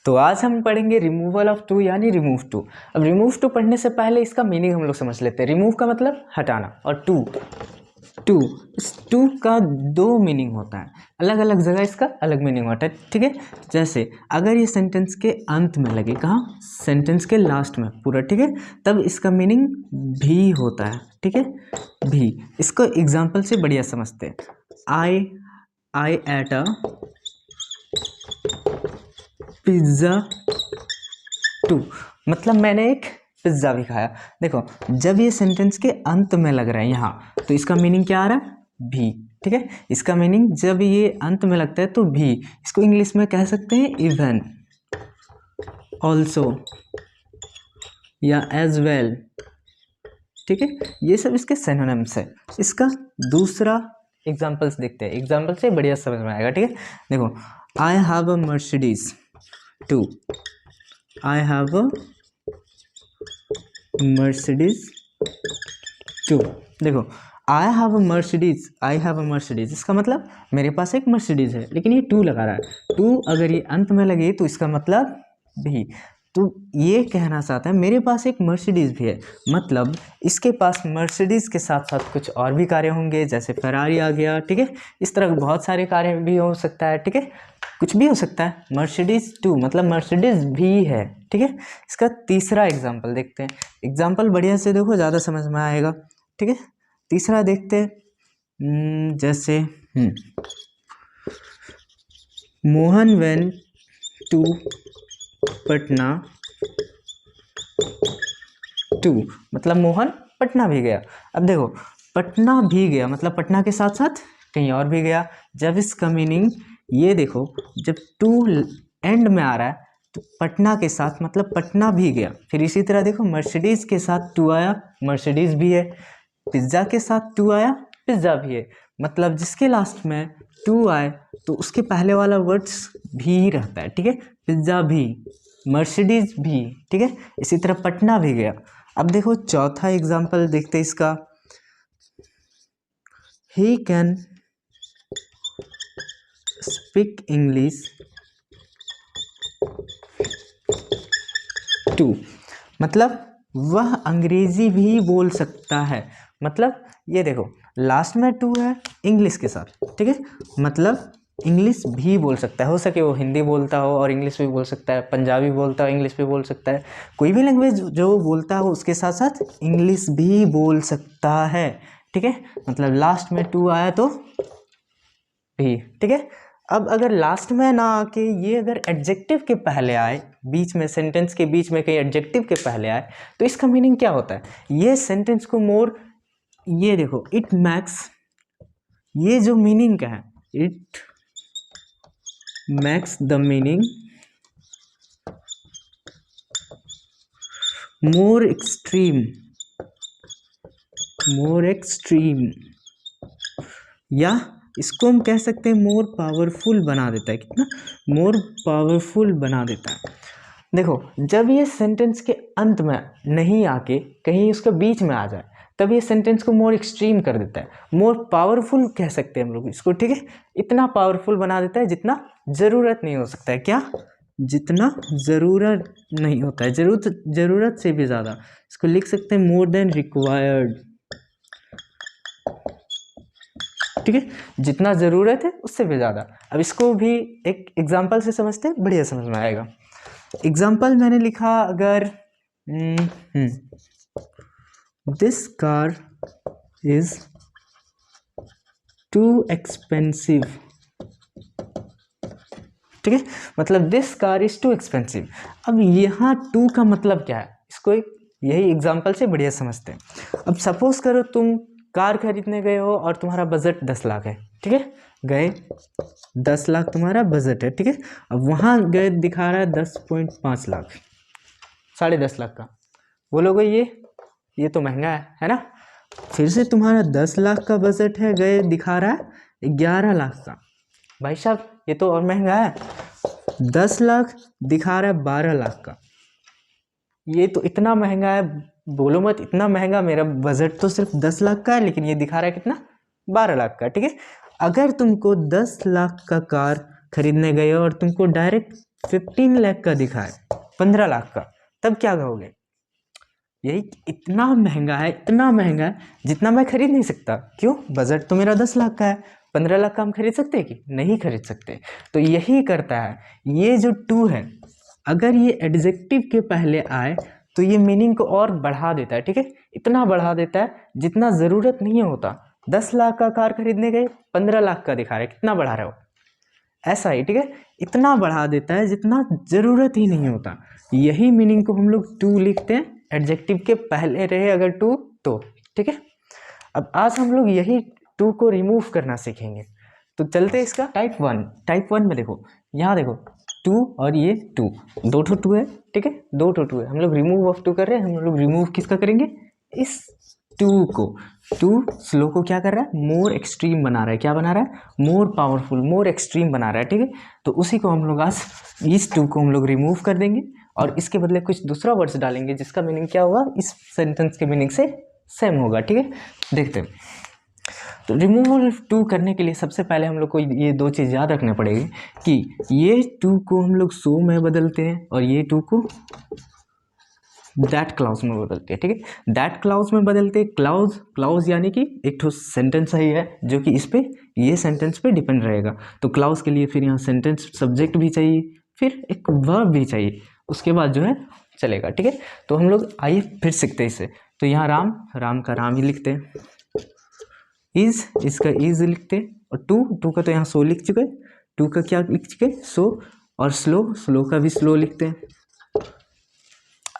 तो आज हम पढ़ेंगे रिमूवल ऑफ टू यानी रिमूव टू। अब रिमूव टू पढ़ने से पहले इसका मीनिंग हम लोग समझ लेते हैं। रिमूव का मतलब हटाना और टू इस टू का दो मीनिंग होता है, अलग अलग जगह इसका अलग मीनिंग होता है। ठीक है, जैसे अगर ये सेंटेंस के अंत में लगे, कहाँ, सेंटेंस के लास्ट में पूरा, ठीक है, तब इसका मीनिंग भी होता है। ठीक है, भी। इसको एग्जाम्पल से बढ़िया समझते हैं। आई एट अ पिज्ज़ा टू, मतलब मैंने एक पिज्ज़ा भी खाया। देखो, जब ये सेंटेंस के अंत में लग रहा है यहाँ, तो इसका मीनिंग क्या आ रहा है, भी। ठीक है, इसका मीनिंग जब ये अंत में लगता है तो भी। इसको इंग्लिश में कह सकते हैं इवन, ऑल्सो या एज वेल। ठीक है, ये सब इसके सिनोनिम्स है। इसका दूसरा एग्जाम्पल्स देखते हैं, एग्जाम्पल से बढ़िया समझ में आएगा। ठीक है, देखो, I have a Mercedes too, I have a Mercedes too. देखो, आई हैव अ मर्सिडीज, इसका मतलब मेरे पास एक मर्सिडीज है, लेकिन ये टू लगा रहा है। टू अगर ये अंत में लगे तो इसका मतलब भी। तो ये कहना चाहता है मेरे पास एक मर्सिडीज भी है, मतलब इसके पास मर्सिडीज के साथ साथ कुछ और भी कारें होंगे, जैसे फरारी आ गया। ठीक है, इस तरह बहुत सारे कारें भी हो सकता है। ठीक है, कुछ भी हो सकता है। मर्सिडीज टू मतलब मर्सिडीज भी है। ठीक है, इसका तीसरा एग्जाम्पल देखते हैं। एग्जाम्पल बढ़िया से देखो, ज़्यादा समझ में आएगा। ठीक है, तीसरा देखते हैं। जैसे Mohan went to Patna too, मतलब मोहन पटना भी गया। अब देखो, पटना भी गया मतलब पटना के साथ साथ कहीं और भी गया। जब इसका मीनिंग ये देखो, जब टू एंड में आ रहा है तो पटना के साथ मतलब पटना भी गया। फिर इसी तरह देखो, मर्सिडीज के साथ टू आया, मर्सिडीज भी है। पिज्ज़ा के साथ टू आया, पिज्ज़ा भी है। मतलब जिसके लास्ट में टू आए तो उसके पहले वाला वर्ड्स भी रहता है। ठीक है, पिज्ज़ा भी, मर्सिडीज भी। ठीक है, इसी तरह पटना भी गया। अब देखो, चौथा एग्जाम्पल देखते हैं इसका। He can speak English too, मतलब वह अंग्रेजी भी बोल सकता है। मतलब ये देखो, लास्ट में टू है इंग्लिश के साथ। ठीक है, मतलब इंग्लिश भी बोल सकता है। हो सके वो हिंदी बोलता हो और इंग्लिश भी बोल सकता है, पंजाबी बोलता हो इंग्लिश भी बोल सकता है, कोई भी लैंग्वेज जो बोलता हो उसके साथ साथ इंग्लिश भी बोल सकता है। ठीक है, मतलब लास्ट में टू आया तो भी। ठीक है, अब अगर लास्ट में ना आके ये अगर एडजेक्टिव के पहले आए, बीच में सेंटेंस के बीच में कहीं एडजेक्टिव के पहले आए, तो इसका मीनिंग क्या होता है, ये सेंटेंस को मोर, ये देखो, इट मैक्स, ये जो मीनिंग का है, it max the meaning more extreme, या इसको हम कह सकते हैं मोर पावरफुल बना देता है। कितना मोर पावरफुल बना देता है। देखो, जब ये सेंटेंस के अंत में नहीं आके कहीं उसके बीच में आ जाए, तब ये सेंटेंस को मोर एक्सट्रीम कर देता है, मोर पावरफुल कह सकते हैं हम लोग इसको। ठीक है, इतना पावरफुल बना देता है जितना ज़रूरत नहीं हो सकता है। क्या, जितना ज़रूरत नहीं होता है, ज़रूरत से भी ज़्यादा। इसको लिख सकते हैं मोर देन रिक्वायर्ड। ठीक है, जितना ज़रूरत है उससे भी ज़्यादा। अब इसको भी एक एग्जाम्पल से समझते हैं, बढ़िया समझ में आएगा। एग्जाम्पल मैंने लिखा, अगर this car is too expensive. ठीक है, मतलब this car is too expensive. अब यहाँ टू का मतलब क्या है, इसको एक यही एग्जाम्पल से बढ़िया समझते हैं। अब सपोज करो तुम कार खरीदने गए हो और तुम्हारा बजट 10 लाख है। ठीक है, गए 10 लाख तुम्हारा बजट है। ठीक है, अब वहाँ गए दिखा रहा है 10.5 लाख, 10.5 लाख का। बोलोगे ये तो महंगा है ना। फिर से तुम्हारा 10 लाख का बजट है, गए दिखा रहा है 11 लाख का। भाई साहब, ये तो और महंगा है। 10 लाख दिखा रहा है 12 लाख का, ये तो इतना महंगा है, बोलो मत इतना महंगा। मेरा बजट तो सिर्फ 10 लाख का है, लेकिन ये दिखा रहा है कितना, 12 लाख का। ठीक है, अगर तुमको 10 लाख का कार खरीदने गए और तुमको डायरेक्ट 15 लाख का दिखा है, 15 लाख का, तब क्या कहोगे? यही इतना महंगा है, इतना महंगा है जितना मैं खरीद नहीं सकता। क्यों? बजट तो मेरा 10 लाख का है, 15 लाख का हम खरीद सकते हैं कि नहीं खरीद सकते। तो यही करता है ये जो टू है, अगर ये एडजेक्टिव के पहले आए तो ये मीनिंग को और बढ़ा देता है। ठीक है, इतना बढ़ा देता है जितना ज़रूरत नहीं होता। 10 लाख का कार खरीदने गए, 15 लाख का दिखा रहा है, कितना बढ़ा रहे हो? ऐसा ही, ठीक है, इतना बढ़ा देता है जितना ज़रूरत ही नहीं होता। यही मीनिंग को हम लोग टू लिखते हैं, एडजेक्टिव के पहले रहे अगर टू तो। ठीक है, अब आज हम लोग यही टू को रिमूव करना सीखेंगे। तो चलते हैं इसका टाइप वन में। देखो यहाँ देखो, टू और ये टू, दो ठो टू है। ठीक है, दो ठो टू है, हम लोग रिमूव ऑफ टू कर रहे हैं। हम लोग रिमूव किसका करेंगे? इस टू को। टू स्लो को क्या कर रहा है? मोर एक्सट्रीम बना रहा है। क्या बना रहा है? मोर पावरफुल, मोर एक्सट्रीम बना रहा है। ठीक है, तो उसी को हम लोग आज इस टू को हम लोग रिमूव कर देंगे और इसके बदले कुछ दूसरा वर्ड्स डालेंगे जिसका मीनिंग क्या होगा, इस सेंटेंस के मीनिंग से सेम होगा। ठीक है, देखते हैं। तो रिमूवल टू करने के लिए सबसे पहले हम लोग को ये दो चीज़ याद रखना पड़ेगी कि ये टू को हम लोग सो में बदलते हैं और ये टू को दैट क्लाउज में बदलते हैं। ठीक है, दैट क्लाउज में बदलते हैं। क्लाउज यानी कि एक ठो सेंटेंस ही है जो कि इस पे, ये सेंटेंस पे डिपेंड रहेगा। तो क्लाउज के लिए फिर यहाँ सेंटेंस सब्जेक्ट भी चाहिए, फिर एक वर्ब भी चाहिए, उसके बाद जो है चलेगा। ठीक है, तो हम लोग आइए फिर सीखते हैं इसे। तो यहाँ राम का राम ही लिखते हैं, इसका इज लिखते हैं, और टू का तो यहाँ सो लिख चुके, टू का क्या लिख चुके? सो। और स्लो का भी स्लो लिखते हैं।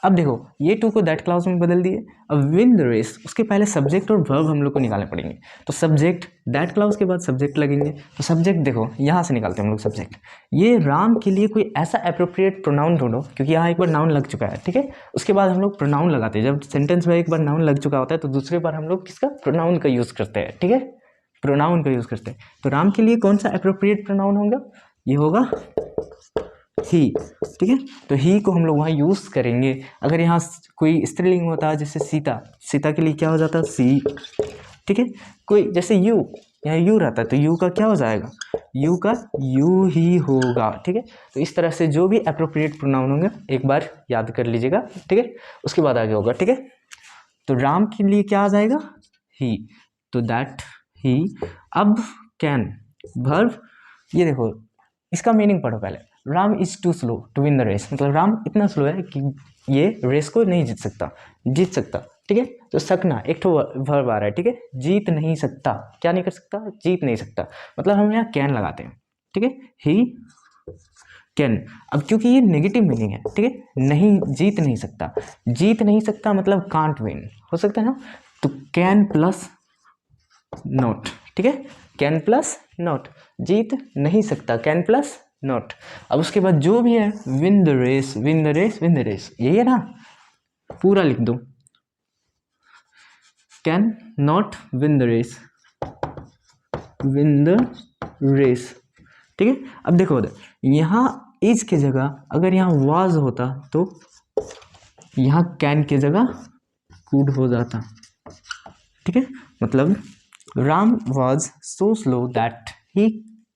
अब देखो ये टू को दैट क्लाउज में बदल दिए। अब विन द रेस, उसके पहले सब्जेक्ट और वर्ब हम लोग को निकालने पड़ेंगे। तो सब्जेक्ट, दैट क्लाउज के बाद सब्जेक्ट लगेंगे। तो सब्जेक्ट देखो यहाँ से निकालते हैं हम लोग सब्जेक्ट। ये राम के लिए कोई ऐसा अप्रोप्रिएट प्रोनाउन ढूंढो, क्योंकि यहाँ एक बार नाउन लग चुका है। ठीक है, उसके बाद हम लोग प्रोनाउन लगाते हैं। जब सेंटेंस में एक बार नाउन लग चुका होता है तो दूसरी बार हम लोग किसका? प्रोनाउन का यूज़ करते हैं। ठीक है, प्रोनाउन का यूज़ करते हैं। तो राम के लिए कौन सा अप्रोप्रिएट प्रोनाउन होगा? ये होगा ही। ठीक है, तो ही को हम लोग वहाँ यूज़ करेंगे। अगर यहाँ कोई स्त्रीलिंग होता है जैसे सीता के लिए क्या हो जाता? सी। ठीक है, कोई जैसे यू, यहाँ यू रहता है तो यू का क्या हो जाएगा? यू का यू ही होगा। ठीक है, तो इस तरह से जो भी अप्रोप्रिएट प्रोनाउन होंगे एक बार याद कर लीजिएगा। ठीक है, उसके बाद आगे होगा। ठीक है, तो राम के लिए क्या आ जाएगा? ही, तो दैट ही। अब कैन वर्ब, ये देखो इसका मीनिंग पढ़ो पहले। Ram is too slow to win the race, मतलब राम इतना स्लो है कि ये रेस को नहीं जीत सकता। ठीक है, तो सकना एक तो वर्ब आ रहा है। ठीक है, जीत नहीं सकता, क्या नहीं कर सकता? जीत नहीं सकता, मतलब हम यहाँ कैन लगाते हैं। ठीक है, ही कैन। अब क्योंकि ये नेगेटिव मीनिंग है, ठीक है, नहीं जीत नहीं सकता मतलब कांट विन हो सकता है ना, तो कैन प्लस नॉट। ठीक है, कैन प्लस नॉट, जीत नहीं सकता, कैन प्लस नॉट। अब उसके बाद जो भी है विन द रेस, यही है ना, पूरा लिख दो। Can not win the race. ठीक है, अब देखो यहाँ इज की जगह अगर यहाँ वाज होता तो यहाँ कैन की जगह कुड हो जाता। ठीक है, मतलब Ram was so slow that he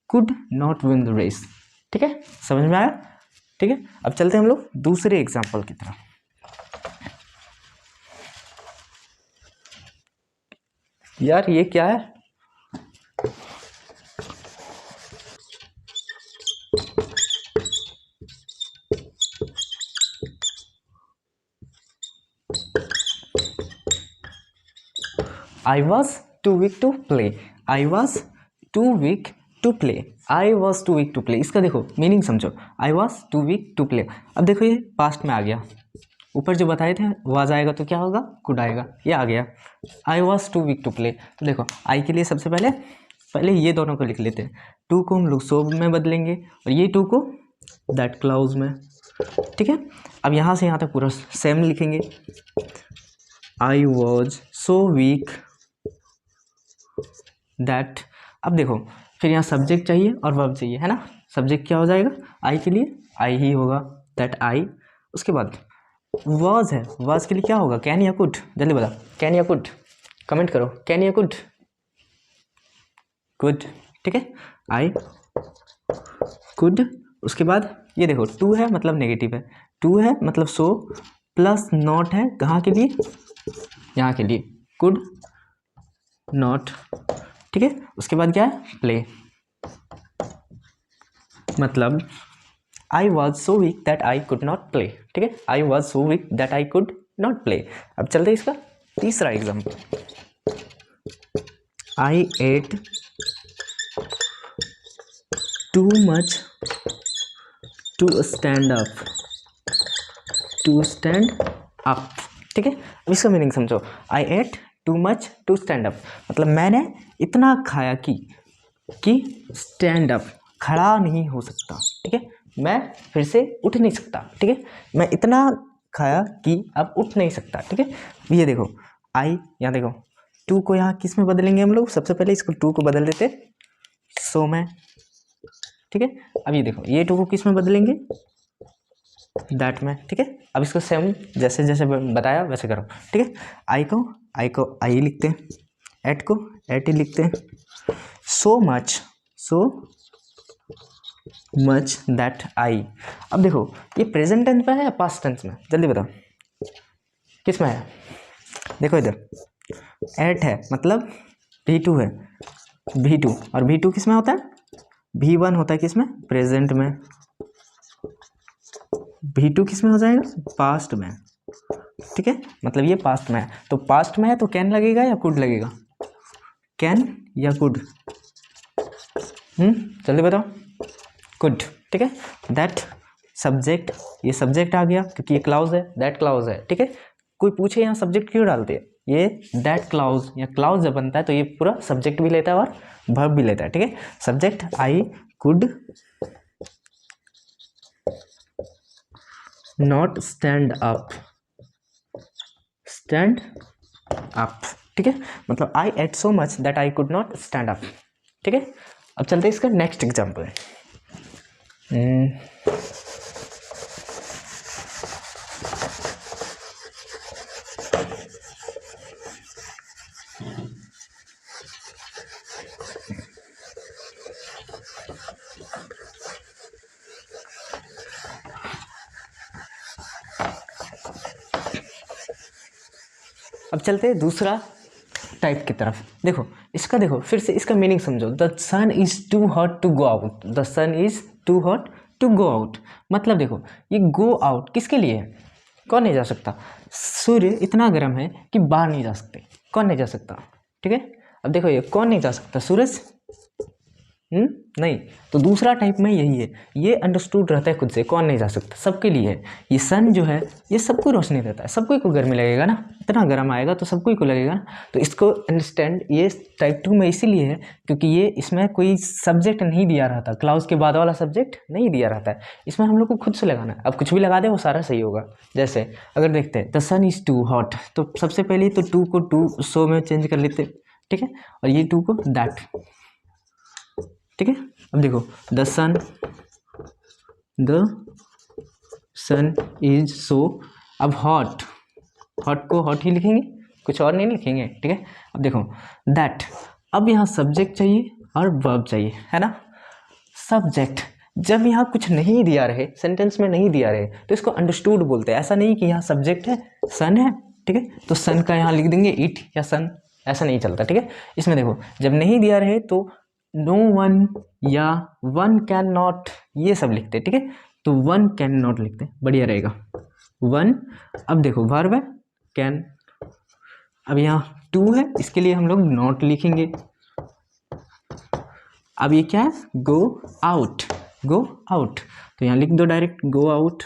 could not win the race. ठीक है, समझ में आया? ठीक है, अब चलते हैं हम लोग दूसरे एग्जाम्पल की तरफ। यार ये क्या है? I was too weak to play. I was too weak to play. इसका देखो मीनिंग समझो। I was too weak to play. अब देखो ये पास्ट में आ गया, ऊपर जो बताए थे वाज आएगा तो क्या होगा? कुड आएगा, ये आ गया। I was too weak to play। तो देखो आई के लिए सबसे पहले ये दोनों को लिख लेते हैं। टू को हम लोग सो में बदलेंगे और ये टू को दैट क्लाउज में। ठीक है, अब यहाँ से यहाँ तक पूरा सेम लिखेंगे। I was so weak that. अब देखो फिर यहाँ सब्जेक्ट चाहिए और वर्ब चाहिए, है ना। सब्जेक्ट क्या हो जाएगा? आई के लिए आई ही होगा, दैट आई। उसके बाद वाज है, वाज के लिए क्या होगा? कैन या कुड? जल्दी बता, कैन या कुड? कमेंट करो, कैन या कुड? कुड। ठीक है, आई कुड। उसके बाद ये देखो 2 है मतलब नेगेटिव है, 2 है मतलब सो, प्लस नॉट है कहाँ के लिए, यहाँ के लिए, कुड नॉट, ठीक है। उसके बाद क्या है, प्ले, मतलब I was so weak that I could not play, ठीक है, I was so weak that I could not play. अब चलते हैं इसका तीसरा example, I ate too much to stand up, to stand up, ठीक है। अब इसका मीनिंग समझो, I ate too much to stand up, मतलब मैंने इतना खाया कि स्टैंड अप, खड़ा नहीं हो सकता, ठीक है, मैं फिर से उठ नहीं सकता, ठीक है, मैं इतना खाया कि अब उठ नहीं सकता, ठीक है। ये देखो आई, यहाँ देखो 2 को यहाँ किस में बदलेंगे हम लोग, सबसे पहले इसको 2 को बदल देते सो में, ठीक है। अब ये देखो ये 2 को किस में बदलेंगे, दैट में, ठीक है। अब इसको सेम जैसे जैसे बताया वैसे करो, ठीक है। आई को आई लिखते हैं, एट को एट ही लिखते हैं, सो मच दैट आई। अब देखो ये प्रेजेंट टेंस में है या पास्ट टेंस में, जल्दी बताओ किस में है। देखो इधर एट है मतलब V2 है, V2, और V2 किस में होता है, V1 होता है किस में, प्रेजेंट में, V2 किस में हो जाएगा, पास्ट में, ठीक है, मतलब ये पास्ट में है, तो पास्ट में है तो कैन लगेगा या कुड लगेगा, कैन या कुड, जल्दी बताओ, कुड, ठीक है। दैट सब्जेक्ट, ये सब्जेक्ट आ गया क्योंकि ये क्लाउज है, दैट क्लाउज है, ठीक है। कोई पूछे यहाँ सब्जेक्ट क्यों डालते हैं, ये दैट क्लाउज या क्लाउज जब बनता है तो ये पूरा सब्जेक्ट भी लेता है और वर्ब भी लेता है, ठीक है। Subject I could not stand up, stand up, ठीक है, मतलब I ate so much that I could not stand up, ठीक है। अब चलते हैं इसका नेक्स्ट एग्जाम्पल, अब चलते हैं दूसरा टाइप की तरफ। देखो इसका, देखो फिर से इसका मीनिंग समझो, the sun is too hot to go out, the sun is too hot to go out, मतलब देखो ये गो आउट किसके लिए है, कौन नहीं जा सकता, सूर्य इतना गर्म है कि बाहर नहीं जा सकते, कौन नहीं जा सकता, ठीक है। अब देखो ये कौन नहीं जा सकता, सूरज, नहीं, तो दूसरा टाइप में यही है, ये अंडरस्टूड रहता है खुद से, कौन नहीं जा सकता, सबके लिए है। ये सन जो है ये सबको रोशनी देता है, सबको को गर्मी लगेगा ना, इतना गर्म आएगा तो सबको को लगेगा ना, तो इसको अंडरस्टैंड ये टाइप 2 में इसीलिए है क्योंकि ये इसमें कोई सब्जेक्ट नहीं दिया रहता, क्लाउज के बाद वाला सब्जेक्ट नहीं दिया रहता है, इसमें हम लोग को खुद से लगाना है। अब कुछ भी लगा दे वो सारा सही होगा। जैसे अगर देखते हैं the sun is too hot, तो सबसे पहले तो 2 को 2 सो में चेंज कर लेते, ठीक है, और ये 2 को दैट, ठीक है। अब देखो द सन इज सो, अब हॉट, हॉट को हॉट ही लिखेंगे, कुछ और नहीं लिखेंगे, ठीक है। अब देखो दैट, अब यहाँ सब्जेक्ट चाहिए और वर्ब चाहिए, है ना। सब्जेक्ट जब यहाँ कुछ नहीं दिया रहे, सेंटेंस में नहीं दिया रहे, तो इसको अंडरस्टूड बोलते हैं। ऐसा नहीं कि यहाँ सब्जेक्ट है सन है, ठीक है, तो सन का यहाँ लिख देंगे इट या सन, ऐसा नहीं चलता, ठीक है। इसमें देखो जब नहीं दिया रहे तो नो वन या वन कैन नॉट ये सब लिखते, ठीक है, तो वन कैन नॉट लिखते, बढ़िया रहेगा वन। अब देखो वर्ब है कैन, अब यहाँ 2 है इसके लिए हम लोग नॉट लिखेंगे। अब ये क्या है, गो आउट, गो आउट, तो यहाँ लिख दो direct go out,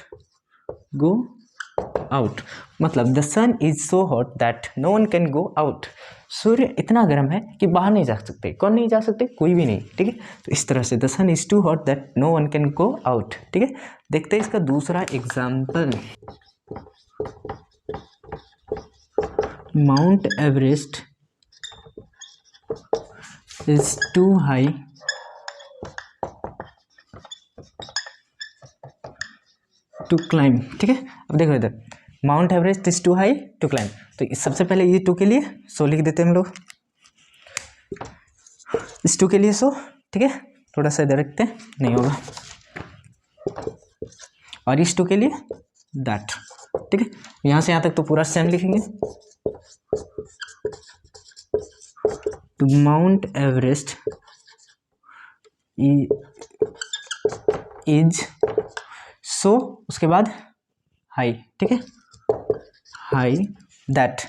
go out, मतलब the sun is so hot that no one can go out, सूर्य इतना गर्म है कि बाहर नहीं जा सकते, कौन नहीं जा सकते, कोई भी नहीं, ठीक है। तो इस तरह से the sun is too hot that no one can go out, ठीक है। देखते हैं इसका दूसरा example, Mount Everest is too high to climb, ठीक है। अब देखो इधर Mount Everest is too high to climb, तो सबसे पहले ये 2 के लिए सो लिख देते हैं हम लोग, इस 2 के लिए सो, ठीक है, थोड़ा सा इधर रखते हैं, नहीं होगा, और इस टू के लिए दैट। ठीक है, यहाँ से यहाँ तक तो पूरा सेम लिखेंगे। Too Mount Everest is so, उसके बाद हाई। ठीक है, हाई दैट।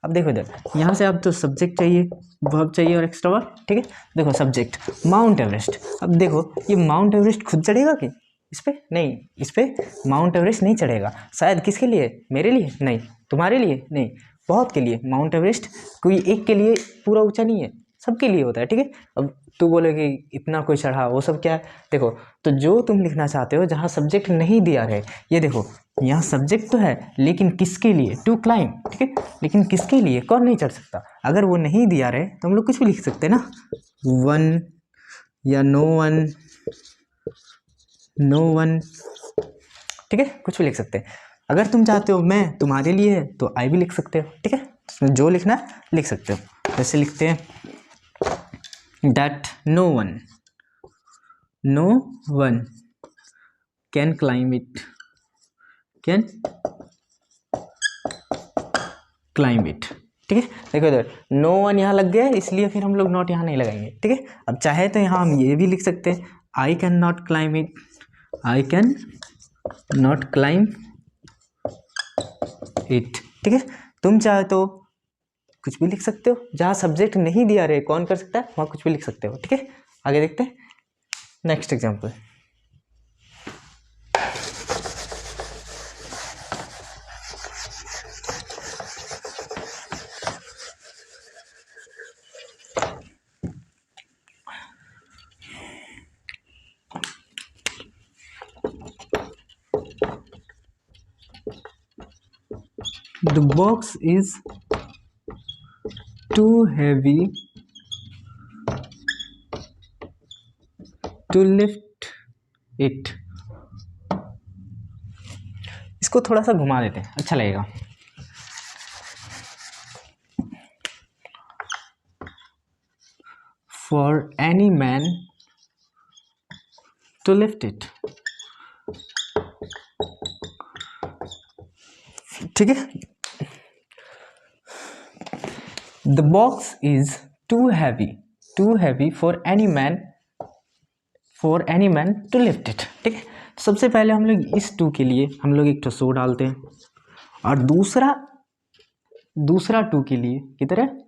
अब देखो इधर, यहाँ से अब तो सब्जेक्ट चाहिए, वर्ब चाहिए और एक्स्ट्रा वर्ब। ठीक है, देखो सब्जेक्ट माउंट एवरेस्ट। अब देखो ये माउंट एवरेस्ट खुद चढ़ेगा कि इस पे नहीं, इस पे माउंट एवरेस्ट नहीं चढ़ेगा। शायद किसके लिए, मेरे लिए नहीं, तुम्हारे लिए नहीं, बहुत के लिए। माउंट एवरेस्ट कोई एक के लिए पूरा ऊंचा नहीं है, सबके लिए होता है। ठीक है, अब तू बोलेगी इतना कोई चढ़ा, वो सब क्या है। देखो, तो जो तुम लिखना चाहते हो जहाँ सब्जेक्ट नहीं दिया रहे, ये देखो यहाँ सब्जेक्ट तो है लेकिन किसके लिए, टू क्लाइंब। ठीक है, लेकिन किसके लिए, कौन नहीं चढ़ सकता। अगर वो नहीं दिया रहे तो हम लोग कुछ भी लिख सकते हैं ना, वन या नो वन, नो वन। ठीक है, कुछ भी लिख सकते हैं। अगर तुम चाहते हो मैं तुम्हारे लिए है तो आई भी लिख सकते हो। ठीक है, उसमें जो लिखना है लिख सकते हो। जैसे लिखते हैं that no one can climb it, ठीक है। देखो इधर नो वन यहाँ लग गया है, इसलिए फिर हम लोग नॉट यहाँ नहीं लगाएंगे। ठीक है, अब चाहे तो यहाँ हम ये भी लिख सकते हैं, आई can not climb it, I can not climb it. ठीक है, तुम चाहे तो कुछ भी लिख सकते हो, जहाँ सब्जेक्ट नहीं दिया रहे कौन कर सकता है वहाँ कुछ भी लिख सकते हो। ठीक है, आगे देखते हैं next example. The box is too heavy to lift it। इसको थोड़ा सा घुमा देते हैं, अच्छा लगेगा। For any man to lift it। ठीक है, The box is too heavy for any man to lift it। ठीक है, सबसे पहले हम लोग इस टू के लिए हम लोग एक तो सो डालते हैं, और दूसरा टू के लिए किधर है,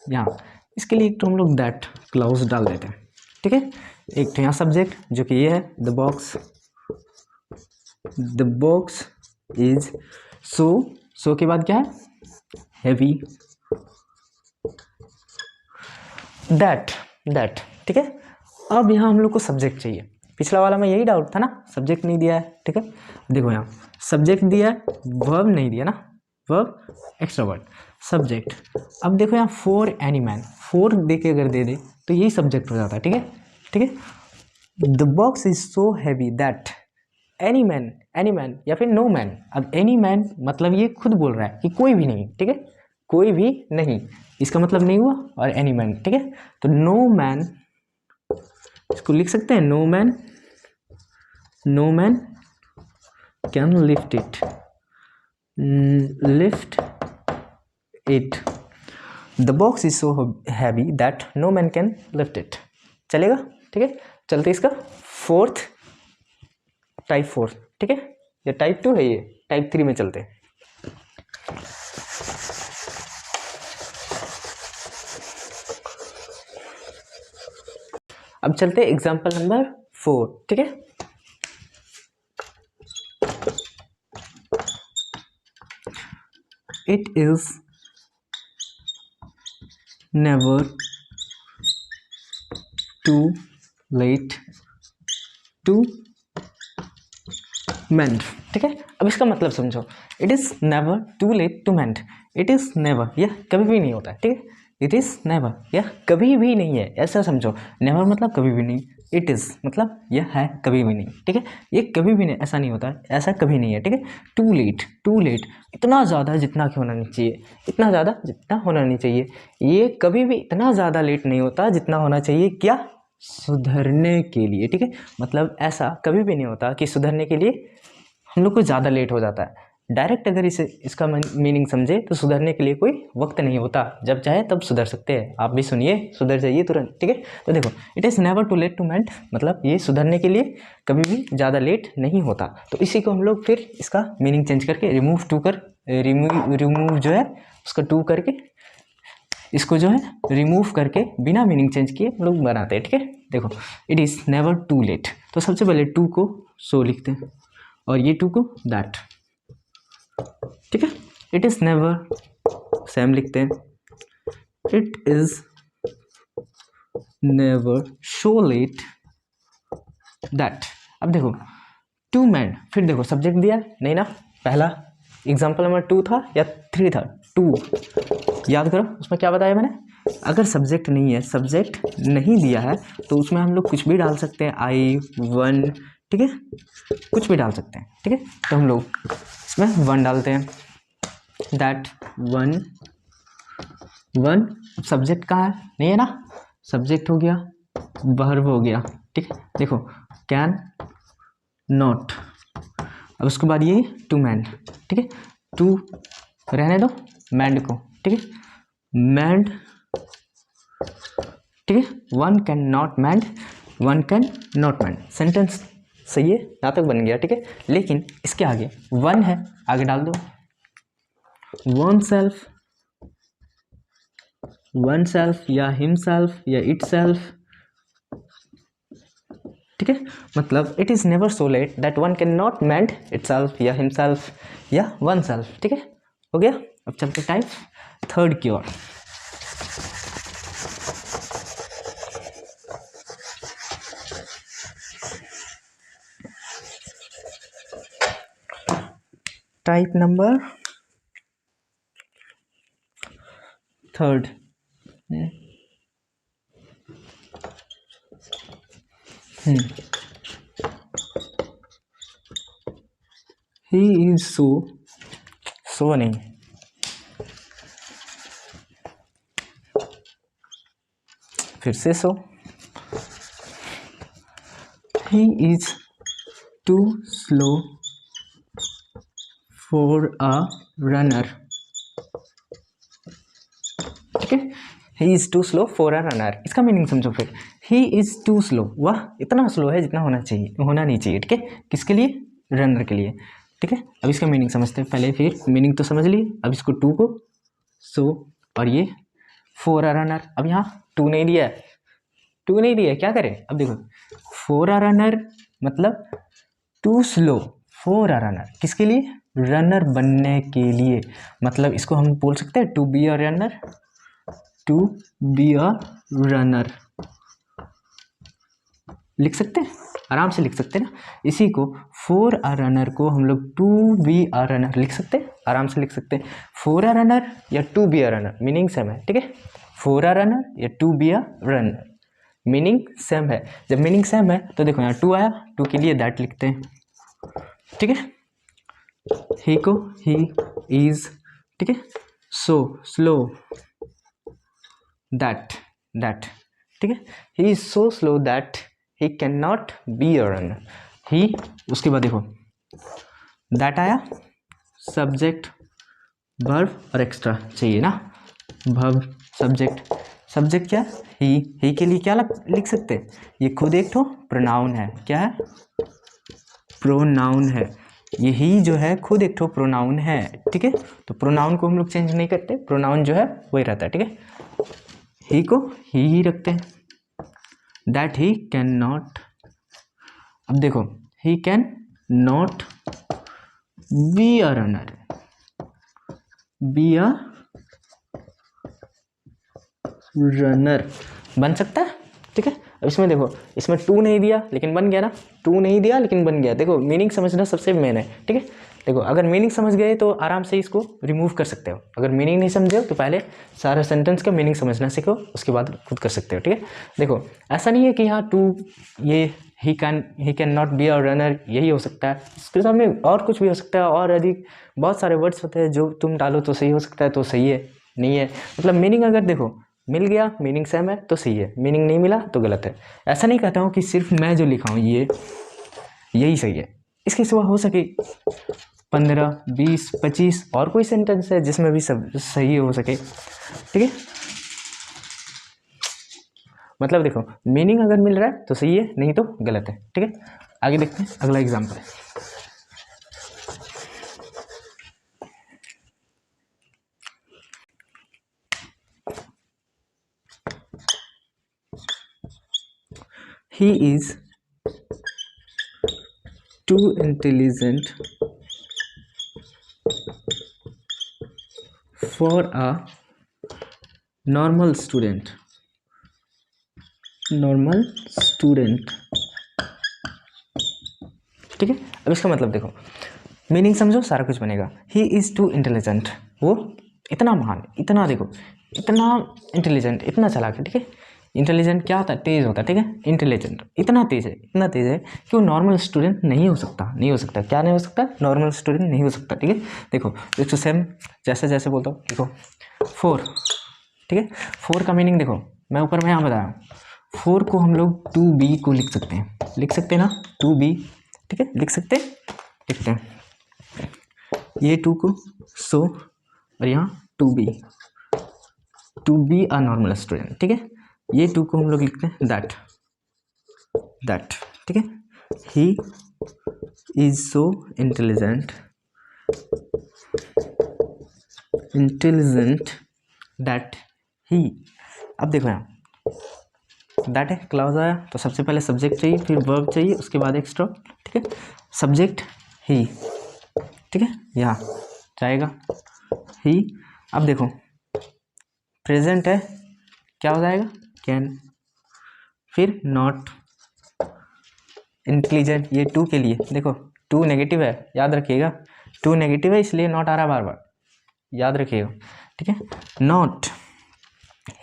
यहाँ, इसके लिए एक तो हम लोग दैट क्लाउज डाल देते हैं। ठीक है, एक तो यहाँ सब्जेक्ट जो कि ये है, द बॉक्स इज सो के बाद क्या है, हैवी दैट। ठीक है, अब यहाँ हम लोग को सब्जेक्ट चाहिए। पिछला वाला में यही डाउट था ना, सब्जेक्ट नहीं दिया है। ठीक है, देखो यहाँ सब्जेक्ट दिया है, वर्ब नहीं दिया ना, वर्ब एक्स्ट्रा वर्ड सब्जेक्ट। अब देखो यहाँ फॉर एनी मैन, फोर दे के अगर दे दे तो यही सब्जेक्ट हो जाता है। ठीक है, the box is so heavy that any man या फिर नो मैन। अब एनी मैन मतलब ये खुद बोल रहा है कि कोई भी नहीं। ठीक है, कोई भी नहीं, इसका मतलब नहीं हुआ, और एनी मैन। ठीक है, तो नो मैन, इसको लिख सकते हैं no man can lift it. The box is so heavy that no man can lift it. चलेगा। ठीक है, चलते इसका टाइप फोर्थ। ठीक है, ये टाइप 2 है, ये टाइप 3 में चलते हैं। अब चलते एग्जाम्पल नंबर 4। ठीक है, it is never too late to mend. ठीक है, अब इसका मतलब समझो, it is never too late to mend. It is never, यह कभी भी नहीं होता है। ठीक है, इट इज नेवर, यह कभी भी नहीं है, ऐसा समझो। नेवर मतलब कभी भी नहीं, इट इज मतलब यह है कभी भी नहीं। ठीक है, ये कभी भी नहीं, ऐसा नहीं होता, ऐसा कभी नहीं है। ठीक है, टू लेट इतना ज़्यादा जितना कि होना नहीं चाहिए, इतना ज़्यादा जितना होना नहीं चाहिए। ये कभी भी इतना ज़्यादा लेट नहीं होता जितना होना चाहिए, क्या, सुधरने के लिए। ठीक है, मतलब ऐसा कभी भी नहीं होता कि सुधरने के लिए हम लोग को ज़्यादा लेट हो जाता है। डायरेक्ट अगर इसका मीनिंग समझे तो सुधरने के लिए कोई वक्त नहीं होता, जब चाहे तब सुधर सकते हैं। आप भी सुनिए, सुधर जाइए तुरंत, ठीक है। तो देखो, it is never too late to mend, मतलब ये सुधरने के लिए कभी भी ज़्यादा लेट नहीं होता। तो इसी को हम लोग फिर इसका मीनिंग चेंज करके रिमूव जो है उसका टू करके, इसको जो है रिमूव करके बिना मीनिंग चेंज किए हम लोग बनाते हैं, ठीक है। देखो, it is never too late, तो सबसे पहले टू को सो लिखते हैं और ये टू को दैट, ठीक है। इट इज़ नेवर सेम लिखते हैं, it is never show let that. अब देखो, टू मैन, फिर देखो सब्जेक्ट दिया नहीं ना, पहला एग्जाम्पल नंबर 2 था या 3 था, 2, याद करो उसमें क्या बताया मैंने। अगर सब्जेक्ट नहीं है, सब्जेक्ट नहीं दिया है, तो उसमें हम लोग कुछ भी डाल सकते हैं, आई, वन, ठीक है, कुछ भी डाल सकते हैं, ठीक है। तो हम लोग इसमें वन डालते हैं, दैट वन, वन। सब्जेक्ट कहाँ है, नहीं है ना, सब्जेक्ट हो गया, वर्ब हो गया, ठीक है। देखो, कैन नॉट, अब उसके बाद ये टू मैन, ठीक है, टू रहने दो, मैंड को, ठीक है, मैंड, ठीक है। One can not mend, one can not mend, sentence सही है, यहाँ तक बन गया, ठीक है। लेकिन इसके आगे वन है, आगे डाल दो वन सेल्फ, वन सेल्फ या हिम सेल्फ या इट सेल्फ, ठीक है। मतलब it is never so late that one can not mend itself या हिम सेल्फ या वन सेल्फ, ठीक है, हो गया। अब चलते टाइप थर्ड की ओर। Type number third, he is so नहीं, फिर से so, he is too slow for a runner, ठीक है, he is too slow for a runner. इसका मीनिंग समझो फिर, ही इज टू स्लो, वह इतना स्लो है जितना होना नहीं चाहिए, ठीक है, किसके लिए, रनर के लिए, ठीक है। अब इसका मीनिंग समझते हैं पहले, फिर मीनिंग तो समझ लिए, अब इसको टू को सो और ये फॉर अ रनर। अब यहाँ टू नहीं दिया है, टू नहीं दिया है, क्या करें, अब देखो, फॉर अ रनर मतलब too slow for a runner, किसके लिए, रनर बनने के लिए। मतलब इसको हम बोल सकते हैं to be a runner, to be a runner लिख सकते हैं, आराम से लिख सकते हैं ना। इसी को फॉर अ रनर को हम लोग टू बी अ रनर लिख सकते हैं, आराम से लिख सकते हैं। फॉर अ रनर या to be a runner meaning same है, ठीक है। फॉर अ रनर या to be a runner meaning same है। जब मीनिंग सेम है तो देखो यहाँ टू आया, टू के लिए दैट लिखते हैं, ठीक है। ही को ही इज, ठीक है, सो स्लो दैट, ठीक है, he is so slow that he can not be a runner. He, उसके बाद देखो दैट आया, सब्जेक्ट वर्ब और एक्स्ट्रा चाहिए ना, वर्ब सब्जेक्ट क्या, ही के लिए क्या लिख सकते हैं, ये खुद एक तो प्रोनाउन है, क्या है, प्रोनाउन है, यही जो है खुद एक तो प्रोनाउन है, ठीक है। तो प्रोनाउन को हम लोग चेंज नहीं करते, प्रोनाउन जो है वही रहता है, ठीक है। ही को ही रखते हैं, दैट ही कैन नॉट, अब देखो ही can not be a runner, B a runner बन सकता है, ठीक है। अब इसमें देखो, इसमें टू नहीं दिया लेकिन बन गया ना, टू नहीं दिया लेकिन बन गया। देखो मीनिंग समझना सबसे मेन है, ठीक है। देखो अगर मीनिंग समझ गए तो आराम से इसको रिमूव कर सकते हो, अगर मीनिंग नहीं समझे हो तो पहले सारा सेंटेंस का मीनिंग समझना सीखो, उसके बाद खुद कर सकते हो, ठीक है। देखो ऐसा नहीं है कि यहाँ टू, ये ही can not be a runner यही हो सकता है, इसके सामने और कुछ भी हो सकता है, और अधिक बहुत सारे वर्ड्स होते हैं जो तुम डालो तो सही हो सकता है, तो सही है, नहीं है, मतलब मीनिंग अगर देखो मिल गया, मीनिंग सेम है तो सही है, मीनिंग नहीं मिला तो गलत है। ऐसा नहीं कहता हूँ कि सिर्फ मैं जो लिखा हूँ ये यही सही है, इसके सिवा हो सके 15, 20, 25 और कोई सेंटेंस है जिसमें भी सब सही हो सके, ठीक है। मतलब देखो मीनिंग अगर मिल रहा है तो सही है, नहीं तो गलत है, ठीक है। आगे देखते हैं अगला example. He is too intelligent for a normal student. Normal student, ठीक है। अब इसका मतलब देखो, मीनिंग समझो, सारा कुछ बनेगा। ही इज़ टू इंटेलिजेंट, वो इतना महान, इतना देखो, इतना इंटेलिजेंट, इतना चालाक है, ठीक है। इंटेलिजेंट क्या होता है? तेज होता है, ठीक है। इंटेलिजेंट इतना तेज है, इतना तेज है कि वो नॉर्मल स्टूडेंट नहीं हो सकता, नहीं हो सकता। क्या नहीं हो सकता? नॉर्मल स्टूडेंट नहीं हो सकता, ठीक है। देखो एक तो सेम जैसे जैसे बोलता हूँ, देखो 4, ठीक है। 4 का मीनिंग देखो, मैं ऊपर में यहाँ बताया, 4 को हम लोग 2b को लिख सकते हैं, लिख सकते हैं ना, 2b, ठीक है, लिख सकते हैं, लिखते हैं ये 2 को सो और यहाँ 2b, to be a normal student, ठीक है। ये 2 को हम लोग लिखते हैं दैट, ठीक है। He is so intelligent that he, अब देखो यहाँ दैट है, क्लॉज आया तो सबसे पहले सब्जेक्ट चाहिए, फिर वर्ब चाहिए, उसके बाद एक स्टॉप, ठीक है। सब्जेक्ट ही, ठीक है, यहाँ जाएगा ही। अब देखो प्रेजेंट है, क्या हो जाएगा? कैन, फिर नॉट इंटेलिजेंट, ये 2 के लिए देखो 2 नेगेटिव है, याद रखिएगा, 2 नेगेटिव है इसलिए नॉट आ रहा बार बार, याद रखिएगा, ठीक है। Not,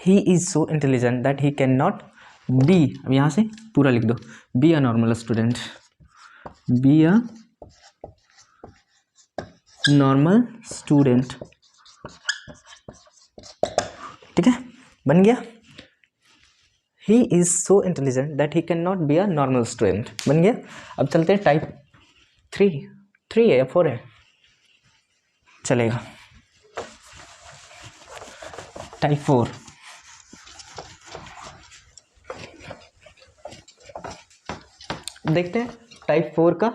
he is so intelligent that he can not B, अब यहाँ से पूरा लिख दो, B a normal student, B a normal student, ठीक है, बन गया। ही is so intelligent that he can not be a normal student, बन गया। अब चलते हैं टाइप 3 है या 4 है, चलेगा। टाइप 4, देखते हैं टाइप 4 का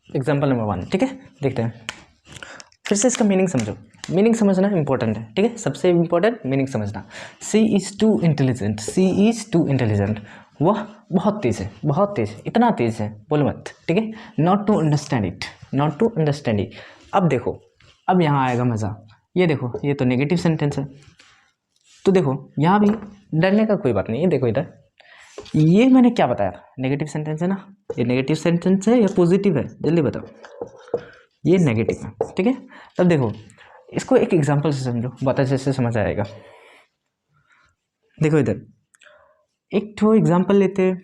एग्जाम्पल नंबर 1, ठीक है, देखते हैं। फिर से इसका मीनिंग समझो, मीनिंग समझना इंपॉर्टेंट है, ठीक है, सबसे इंपॉर्टेंट मीनिंग समझना। She is too intelligent, she is too intelligent, वह बहुत तेज है, बहुत तेज, इतना तेज है बोल मत, ठीक है। Not to understand it, not to understand it. अब देखो, अब यहाँ आएगा मज़ा, ये देखो, ये तो नेगेटिव सेंटेंस है, तो देखो यहाँ भी डरने का कोई बात नहीं है। देखो इधर, ये मैंने क्या बताया, नेगेटिव सेंटेंस है ना, ये नेगेटिव सेंटेंस है या पॉजिटिव है, जल्दी बताओ। ये नेगेटिव है, ठीक है। तब देखो इसको एक एग्जांपल से समझो, बता जैसे समझ आएगा। देखो इधर एक तो एग्जांपल लेते हैं,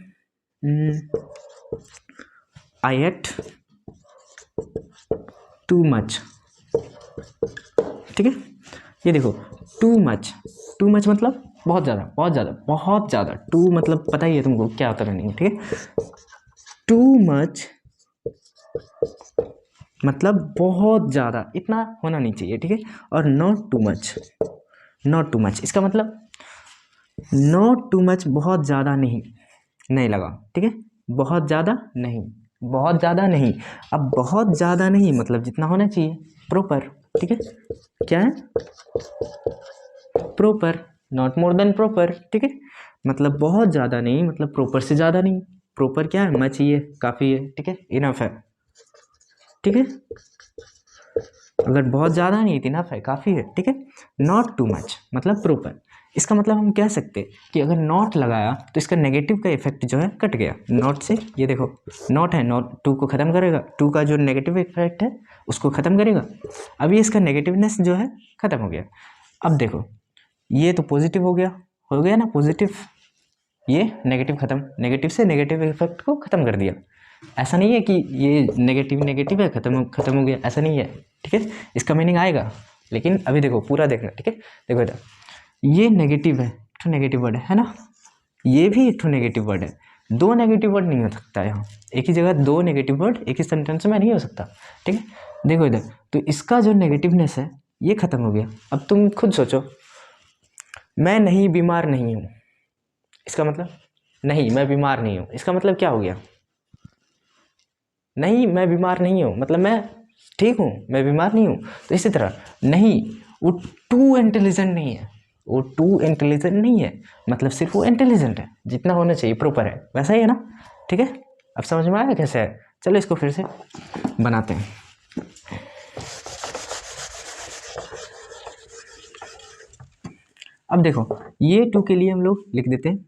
आई एट टू मच, ठीक है। ये देखो टू मच, टू मच मतलब बहुत ज़्यादा, बहुत ज़्यादा, बहुत ज़्यादा। टू मतलब पता ही है तुमको क्या होता है, नहीं, ठीक है। टू मच मतलब बहुत ज़्यादा, इतना होना नहीं चाहिए, ठीक है। और not too much, not too much इसका मतलब नॉट टू मच, बहुत ज़्यादा नहीं, नहीं लगा, ठीक है। बहुत ज़्यादा नहीं, बहुत ज़्यादा नहीं। अब बहुत ज़्यादा नहीं मतलब जितना होना चाहिए, प्रॉपर, ठीक है। क्या है? Proper, not more than proper, ठीक है। मतलब बहुत ज़्यादा नहीं मतलब प्रॉपर से ज़्यादा नहीं। प्रॉपर क्या है? मच ही है, काफ़ी है, ठीक है, इनफ है, ठीक है। अगर बहुत ज़्यादा नहीं इनफ है, काफ़ी है, ठीक है। नॉट टू मच मतलब प्रॉपर। इसका मतलब हम कह सकते हैं कि अगर नॉट लगाया तो इसका नेगेटिव का इफेक्ट जो है कट गया नॉट से। ये देखो नॉट है, नॉट टू को ख़त्म करेगा, टू का जो नेगेटिव इफेक्ट है उसको ख़त्म करेगा। अभी इसका नेगेटिवनेस जो है ख़त्म हो गया। अब देखो ये तो पॉजिटिव हो गया ना पॉजिटिव, ये नेगेटिव ख़त्म, नेगेटिव से नेगेटिव इफेक्ट को ख़त्म कर दिया। ऐसा नहीं है कि ये नेगेटिव नेगेटिव है ख़त्म हो गया, ऐसा नहीं है, ठीक है। इसका मीनिंग आएगा, लेकिन अभी देखो पूरा देखना, ठीक है। देखो इधर ये नेगेटिव है, तो नेगेटिव वर्ड है ना, ये भी एक नेगेटिव वर्ड है, दो नेगेटिव वर्ड नहीं हो सकता यहाँ, एक ही जगह दो नेगेटिव वर्ड एक ही सेंटेंस में नहीं हो सकता, ठीक है। देखो इधर, तो इसका जो नेगेटिवनेस है ये खत्म हो गया। अब तुम खुद सोचो, मैं नहीं बीमार नहीं हूँ, इसका मतलब नहीं मैं बीमार नहीं हूँ, इसका मतलब क्या हो गया? नहीं मैं बीमार नहीं हूँ मतलब मैं ठीक हूँ, मैं बीमार नहीं हूँ। तो इसी तरह नहीं वो टू इंटेलिजेंट नहीं है, वो टू इंटेलिजेंट नहीं है मतलब सिर्फ वो इंटेलिजेंट है, जितना होना चाहिए प्रॉपर है वैसा ही है ना, ठीक है। अब समझ में आया कैसे है? चलो इसको फिर से बनाते हैं। अब देखो ये टू के लिए हम लोग लिख देते हैं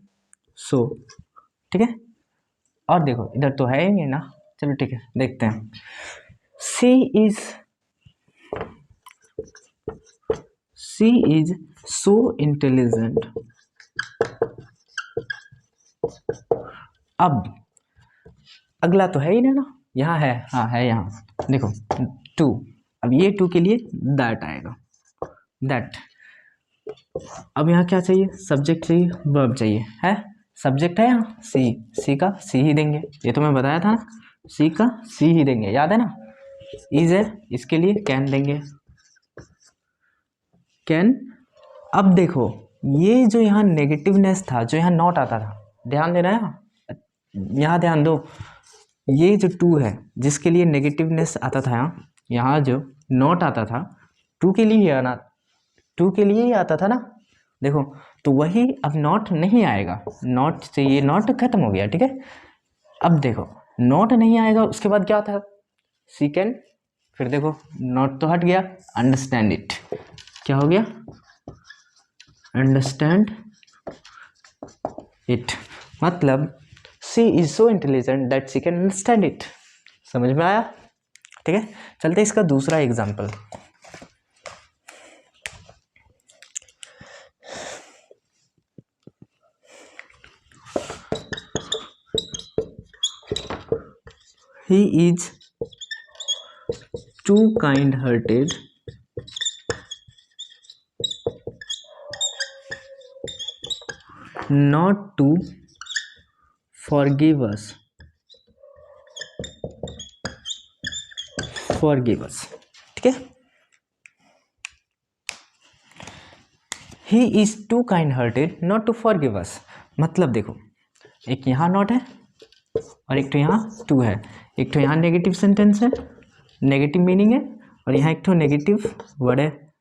सो, ठीक है। और देखो इधर तो है ही ना, चलो ठीक है देखते हैं। सी इज सो इंटेलिजेंट। अब अगला तो है ही ना, यहाँ है, हाँ है यहाँ, देखो टू। अब ये टू के लिए दैट आएगा, दैट। अब यहाँ क्या चाहिए? सब्जेक्ट चाहिए, वर्ब चाहिए, है सब्जेक्ट है यहाँ सी का सी ही देंगे, ये तो मैं बताया था ना, सी का सी ही देंगे, याद है ना। इज है, इसके लिए कैन देंगे, कैन। अब देखो ये जो यहाँ नेगेटिवनेस था, जो यहाँ नॉट आता था, ध्यान देना है यहाँ ध्यान दो। ये जो टू है जिसके लिए नेगेटिवनेस आता था यहाँ जो नॉट आता था, टू के लिए आना, टू के लिए ही आता था ना। देखो तो वही अब नॉट नहीं आएगा, नॉट से ये नॉट खत्म हो गया, ठीक है। अब देखो नॉट नहीं आएगा, उसके बाद क्या था? सी कैन, फिर देखो नॉट तो हट गया, अंडरस्टैंड इट, क्या हो गया? अंडरस्टैंड इट, मतलब she is so intelligent that she can understand it. समझ में आया? ठीक है, चलते इसका दूसरा example. He is too kind-hearted not to forgive us. ठीक है, He is too kind-hearted not to forgive us, मतलब देखो एक यहाँ नॉट है और एक तो यहाँ टू है, एक तो यहाँ नेगेटिव सेंटेंस है, नेगेटिव मीनिंग है, और यहाँ एक तो नेगेटिव वर्ड है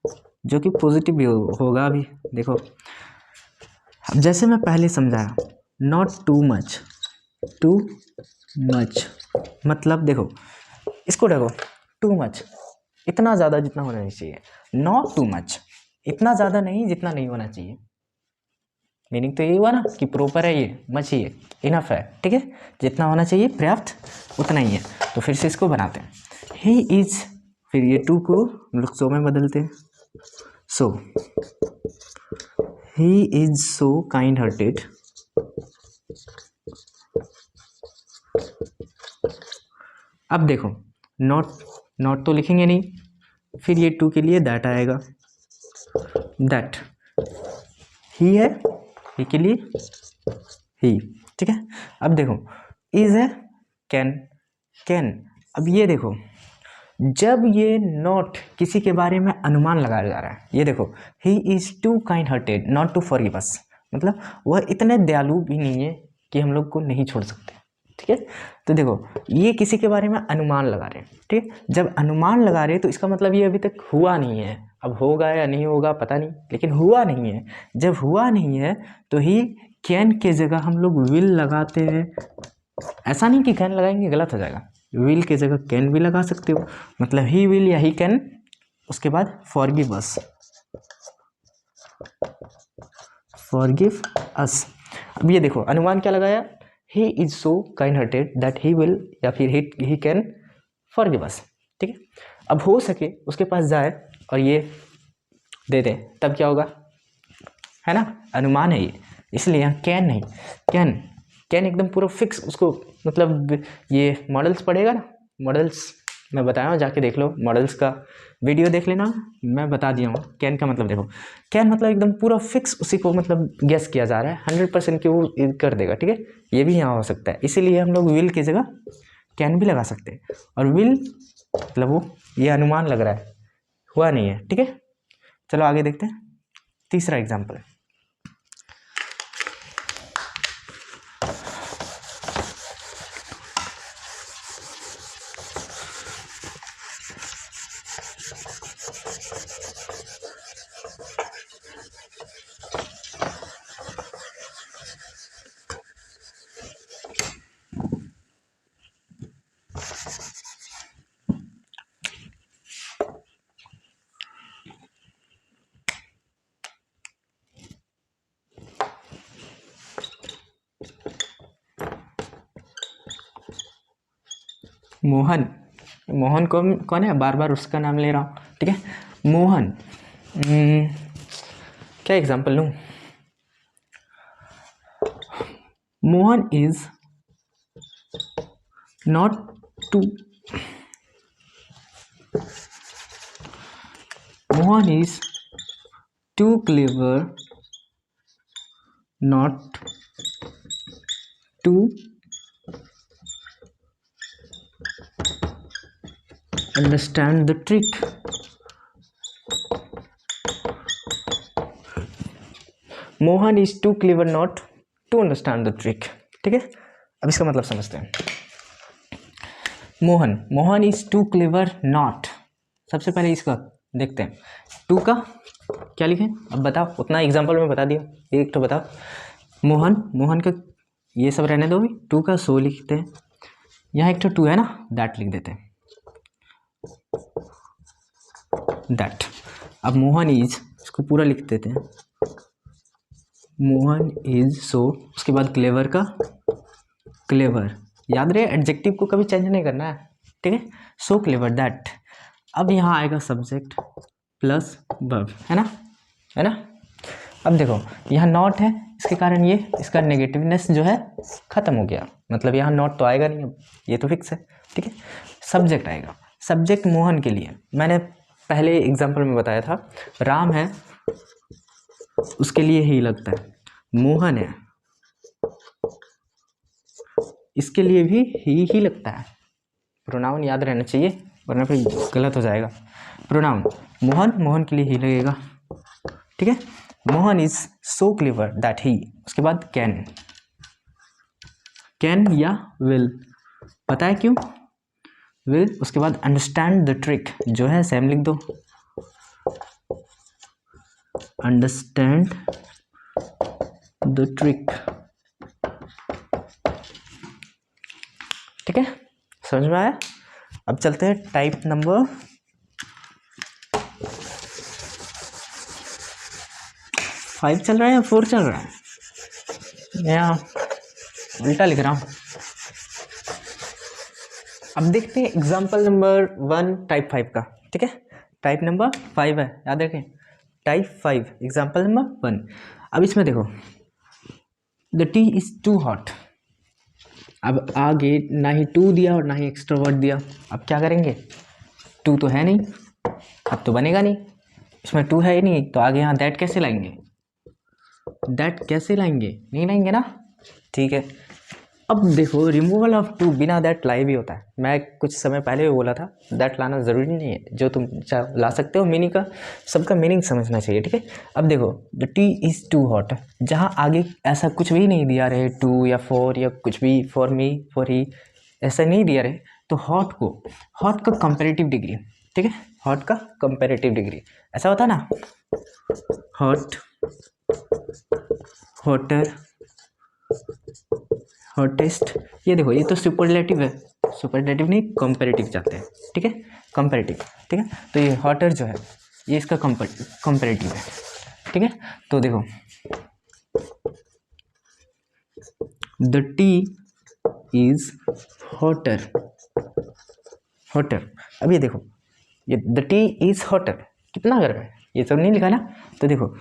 जो कि पॉजिटिव भी होगा अभी। देखो अब जैसे मैं पहले समझाया, not to much, too much मतलब देखो इसको देखो, टू मच इतना ज़्यादा जितना होना नहीं चाहिए, नॉट टू मच इतना ज़्यादा नहीं जितना नहीं होना चाहिए। मीनिंग तो यही हुआ ना कि प्रॉपर है, ये मच ही है, इनफ है, ठीक है, जितना होना चाहिए पर्याप्त उतना ही है। तो फिर से इसको बनाते हैं, ही इज, फिर ये टू को हम लोग सो में बदलते हैं, so he is so kind hearted अब देखो नॉट तो लिखेंगे नहीं, फिर ये टू के लिए दैट आएगा, दैट ही है, ही के लिए ही, ठीक है। अब देखो इज है, कैन। अब ये देखो जब ये नॉट किसी के बारे में अनुमान लगाया जा रहा है, ये देखो he is too kind hearted not to forgive us, मतलब वह इतने दयालु भी नहीं है कि हम लोग को नहीं छोड़ सकते, ठीक है। तो देखो ये किसी के बारे में अनुमान लगा रहे हैं, ठीक है। जब अनुमान लगा रहे हैं तो इसका मतलब ये अभी तक हुआ नहीं है, अब होगा या नहीं होगा पता नहीं, लेकिन हुआ नहीं है। जब हुआ नहीं है तो ही कैन के जगह हम लोग विल लगाते हैं। ऐसा नहीं कि कैन लगाएंगे गलत हो जाएगा, विल के जगह कैन भी लगा सकते हो, मतलब ही विल या ही कैन, उसके बाद फॉरगिव अस, फॉरगिव अस। अब ये देखो अनुमान क्या लगाया, ही is so kind hearted that he will या फिर ही कैन फॉरगिव अस, ठीक है। अब हो सके उसके पास जाए और ये दे दे, तब क्या होगा, है ना, अनुमान है ये, इसलिए यहाँ कैन नहीं, कैन एकदम पूरा फिक्स, उसको मतलब ये मॉडल्स पढ़ेगा ना, मॉडल्स मैं बताया हूँ, जाके देख लो, मॉडल्स का वीडियो देख लेना, मैं बता दिया हूँ। कैन का मतलब देखो, कैन मतलब एकदम पूरा फिक्स उसी को मतलब गेस किया जा रहा है, 100% की वो कर देगा, ठीक है। ये भी यहाँ हो सकता है, इसीलिए हम लोग विल की जगह कैन भी लगा सकते हैं। और विल मतलब वो ये अनुमान लग रहा है, हुआ नहीं है, ठीक है। चलो आगे देखते हैं तीसरा एग्जाम्पल। मोहन, मोहन कौन है, बार बार उसका नाम ले रहा हूँ, ठीक है। मोहन, क्या एग्जाम्पल लूँ। Mohan is not too, Mohan is too clever not to understand the trick. Mohan is too clever not to understand the trick, ठीक है। अब इसका मतलब समझते हैं। Mohan, Mohan is too clever not, सबसे पहले इसका देखते हैं, टू का क्या लिखें, अब बताओ, उतना एग्जाम्पल में बता दिया, एक तो बताओ। मोहन, मोहन का ये सब रहने दो भी, टू का सो लिखते हैं, यहाँ एक तो टू है ना, दैट लिख देते हैं, दैट। अब मोहन इज, इसको पूरा लिख देते हैं, मोहन इज सो, उसके बाद क्लेवर का क्लेवर, याद रहे एडजेक्टिव को कभी चेंज नहीं करना है, ठीक है। सो क्लेवर दैट। अब यहाँ आएगा सब्जेक्ट प्लस वर्ब, है ना, है ना। अब देखो यहाँ नॉट है, इसके कारण ये इसका नेगेटिवनेस जो है खत्म हो गया, मतलब यहाँ नॉट तो आएगा नहीं, अब ये तो फिक्स है, ठीक है। सब्जेक्ट आएगा, सब्जेक्ट मोहन के लिए मैंने पहले एग्जाम्पल में बताया था, राम है उसके लिए ही लगता है, मोहन है इसके लिए भी ही लगता है। प्रोनाउन याद रहना चाहिए वरना फिर गलत हो जाएगा। प्रोनाउन मोहन, मोहन के लिए ही लगेगा, ठीक है। Mohan is so clever that he, उसके बाद कैन, कैन या विल, पता है क्यों विल, उसके बाद अंडरस्टैंड द ट्रिक जो है सेम लिख दो, अंडरस्टैंड द ट्रिक, ठीक है, समझ में आया। अब चलते हैं टाइप नंबर 5 चल रहा है या 4 चल रहा है, यहाँ उल्टा लिख रहा हूँ। अब देखते हैं एग्जाम्पल नंबर 1 टाइप 5 का, ठीक है। टाइप नंबर 5 है, याद रखें, टाइप 5 एग्जाम्पल नंबर 1। अब इसमें देखो, the tea is too hot, अब आगे ना ही टू दिया और ना ही एक्स्ट्रा वर्ड दिया, अब क्या करेंगे, टू तो है नहीं, अब तो बनेगा नहीं, इसमें टू है ही नहीं, तो आगे यहाँ दैट कैसे लाएंगे, दैट कैसे लाएंगे, नहीं लाएंगे ना, ठीक है। अब देखो रिमूवल ऑफ टू बिना दैट लाए भी होता है, मैं कुछ समय पहले भी बोला था, दैट लाना ज़रूरी नहीं है, जो तुम ला सकते हो, मीनिंग का सबका मीनिंग समझना चाहिए, ठीक है। अब देखो the tea is too hot, जहाँ आगे ऐसा कुछ भी नहीं दिया रहे, टू या फोर या कुछ भी, फॉर मी फॉर ही, ऐसा नहीं दिया रहे, तो हॉट को, हॉट का कंपेरेटिव डिग्री, ठीक है, हॉट का कंपेरेटिव डिग्री ऐसा होता है ना, हॉट, हॉटर, हॉटेस्ट, ये देखो ये तो सुपरलेटिव है, सुपरलेटिव नहीं कंपैरेटिव चाहते हैं, ठीक है, कंपैरेटिव, ठीक है। तो ये हॉटर जो है ये इसका कंपैरेटिव है, ठीक है। तो देखो the tea is hotter, hotter, अब ये देखो ये द टी इज हॉटर कितना गर्म है, ये सब नहीं लिखा ना, तो देखो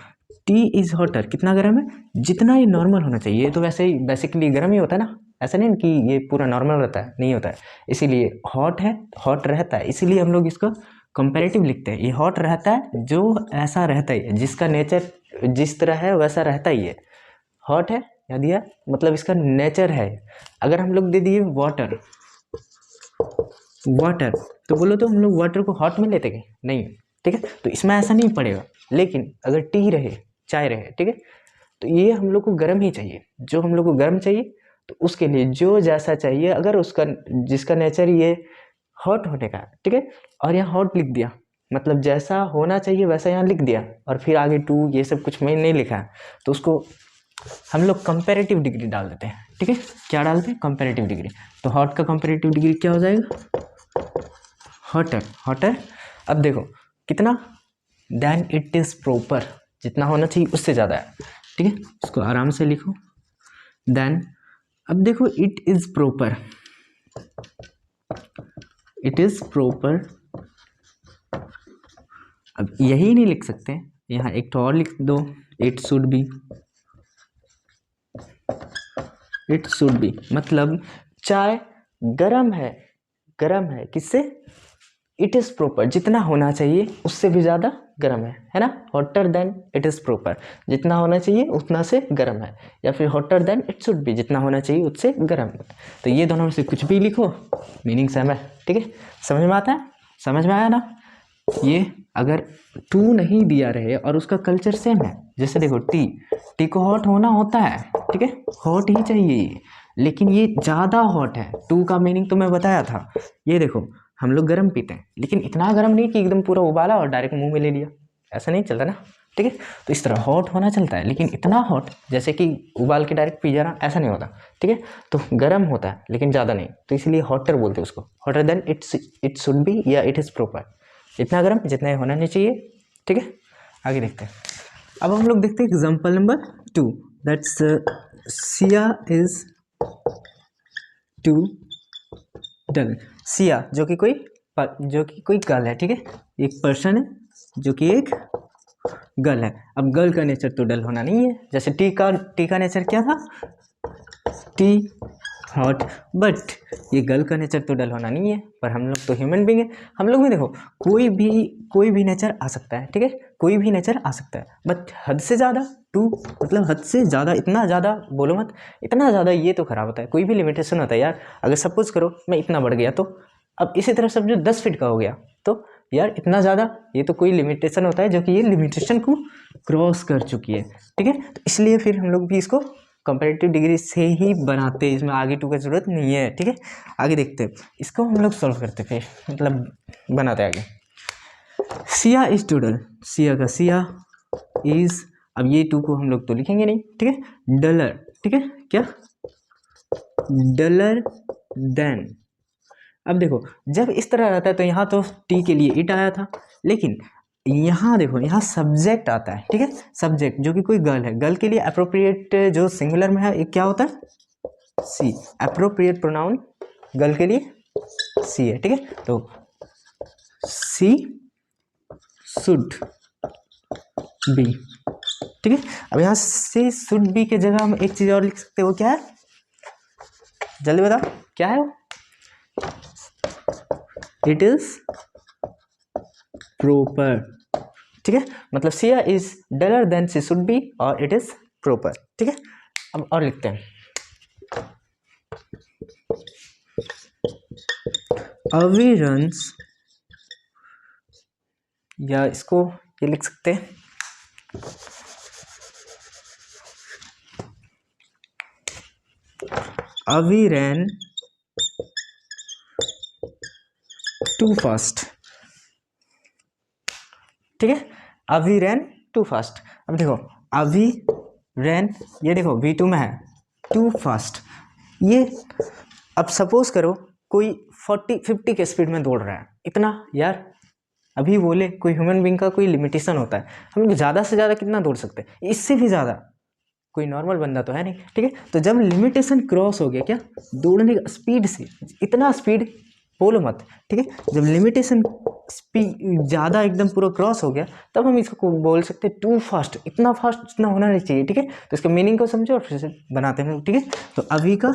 टी इज हॉटर कितना गर्म है, जितना ये नॉर्मल होना चाहिए, ये तो वैसे ही बेसिकली गर्म ही होता है ना, ऐसा नहीं कि ये पूरा नॉर्मल रहता है, नहीं होता है। इसीलिए हॉट है, हॉट रहता है, इसीलिए हम लोग इसको कंपैरेटिव लिखते हैं। ये हॉट रहता है जो ऐसा रहता ही है, जिसका नेचर जिस तरह है वैसा रहता ही है। हॉट है या दिया मतलब इसका नेचर है। अगर हम लोग दे दिए वाटर, वाटर तो बोलो तो हम लोग वाटर को हॉट में लेते हैं नहीं, ठीक है। तो इसमें ऐसा नहीं पड़ेगा। लेकिन अगर टी रहे, चाय रहे, ठीक है, तो ये हम लोग को गर्म ही चाहिए। जो हम लोग को गर्म चाहिए तो उसके लिए जो जैसा चाहिए, अगर उसका जिसका नेचर ये हॉट होने का, ठीक है, और यहाँ हॉट लिख दिया मतलब जैसा होना चाहिए वैसा यहाँ लिख दिया, और फिर आगे टू ये सब कुछ मैं नहीं लिखा है, तो उसको हम लोग कंपैरेटिव डिग्री डाल देते हैं, ठीक है। क्या डालते हैं? Comparative degree. तो हॉट का कंपैरेटिव डिग्री क्या हो जाएगा? Hotter, hotter. अब देखो कितना, देन इट इज प्रॉपर, जितना होना चाहिए उससे ज़्यादा है, ठीक है। इसको आराम से लिखो, देन अब देखो it is proper, it is proper. अब यही नहीं लिख सकते, यहाँ एक तो और लिख दो, it should be, it should be मतलब चाय गरम है, गरम है किससे? इट इज़ प्रॉपर, जितना होना चाहिए उससे भी ज़्यादा गर्म है ना। Hotter then it is proper, जितना होना चाहिए उतना से गर्म है, या फिर hotter then it should be, जितना होना चाहिए उससे गर्म है। तो ये दोनों में से कुछ भी लिखो, मीनिंग सेम है, ठीक है। समझ में आता है? समझ में आया ना? ये अगर टू नहीं दिया रहे और उसका कल्चर सेम है, जैसे देखो टी, टी को हॉट होना होता है, ठीक है, हॉट ही चाहिए, लेकिन ये ज़्यादा हॉट है। टू का मीनिंग तो मैं बताया था। ये देखो हम लोग गर्म पीते हैं, लेकिन इतना गर्म नहीं कि एकदम पूरा उबाला और डायरेक्ट मुंह में ले लिया, ऐसा नहीं चलता ना, ठीक है। तो इस तरह हॉट होना चलता है, लेकिन इतना हॉट जैसे कि उबाल के डायरेक्ट पी जा रहा, ऐसा नहीं होता, ठीक है। तो गर्म होता है लेकिन ज़्यादा नहीं, तो इसलिए हॉटर बोलते हैं उसको। Hotter then it should be या इट इज़ प्रॉपर, इतना गर्म जितना होना नहीं चाहिए, ठीक है। आगे देखते हैं। अब हम लोग देखते हैं example number 2, that's Siya is too dull. Siya जो कि कोई गर्ल है, ठीक है, एक पर्सन है जो कि एक गर्ल है। अब गर्ल का नेचर तो डल होना नहीं है, जैसे टी का नेचर क्या था? टी हॉट, बट ये गर्ल का नेचर तो डल होना नहीं है। पर हम लोग तो ह्यूमन बीइंग है, हम लोग में देखो कोई भी नेचर आ सकता है, ठीक है, कोई भी नेचर आ सकता है, बट हद से ज़्यादा टू मतलब हद से ज़्यादा, इतना ज़्यादा बोलो मत, इतना ज़्यादा ये तो खराब होता है। कोई भी लिमिटेशन होता है यार। अगर सपोज करो मैं इतना बढ़ गया, तो अब इसी तरह समझो 10 फीट का हो गया, तो यार इतना ज़्यादा, ये तो कोई लिमिटेशन होता है जो कि ये लिमिटेशन को क्रॉस कर चुकी है, ठीक है। तो इसलिए फिर हम लोग भी इसको कंपैरेटिव डिग्री से ही बनाते हैं, इसमें आगे टू की जरूरत नहीं है, ठीक है। आगे देखते हैं, इसको हम लोग सॉल्व करते फिर मतलब बनाते आगे। सिया इज टूडल, सिया का सिया इज, अब ये टू को हम लोग तो लिखेंगे नहीं, ठीक है। डलर, ठीक है, क्या? Duller than. अब देखो जब इस तरह रहता है तो यहाँ तो टी के लिए इट आया था, लेकिन यहाँ देखो यहाँ सब्जेक्ट आता है, ठीक है, सब्जेक्ट जो कि कोई गर्ल है। गर्ल के लिए अप्रोप्रिएट जो सिंगुलर में है एक क्या होता है? सी। अप्रोप्रिएट प्रोनाउन गर्ल के लिए सी है, ठीक है। तो सी शुड बी, ठीक है। अब यहाँ से शुड बी के जगह हम एक चीज और लिख सकते हैं, वो क्या है? जल्दी बताओ क्या है वो? इट इज प्रॉपर, ठीक है। मतलब Siya is duller than she should be और इट इज प्रॉपर, ठीक है। अब और लिखते हैं, अवी रन्स, या इसको ये लिख सकते हैं, अवी रैन टू फास्ट, ठीक है। अवी रैन टू फास्ट। अब देखो अवी रैन, ये देखो V2 में है, टू फास्ट। ये अब सपोज करो कोई 40-50 के स्पीड में दौड़ रहा है, इतना यार अभी बोले कोई ह्यूमन बीइंग का कोई लिमिटेशन होता है, हम लोग ज़्यादा से ज़्यादा कितना दौड़ सकते हैं? इससे भी ज़्यादा कोई नॉर्मल बंदा तो है नहीं, ठीक है। तो जब लिमिटेशन क्रॉस हो गया, क्या दौड़ने का स्पीड से, इतना स्पीड बोलो मत, ठीक है। जब लिमिटेशन स्पीड ज़्यादा एकदम पूरा क्रॉस हो गया, तब हम इसको बोल सकते हैं टू फास्ट, इतना फास्ट जितना होना नहीं चाहिए, ठीक है। तो इसके मीनिंग को समझो और फिर से बनाते हैं, ठीक है। तो अभी का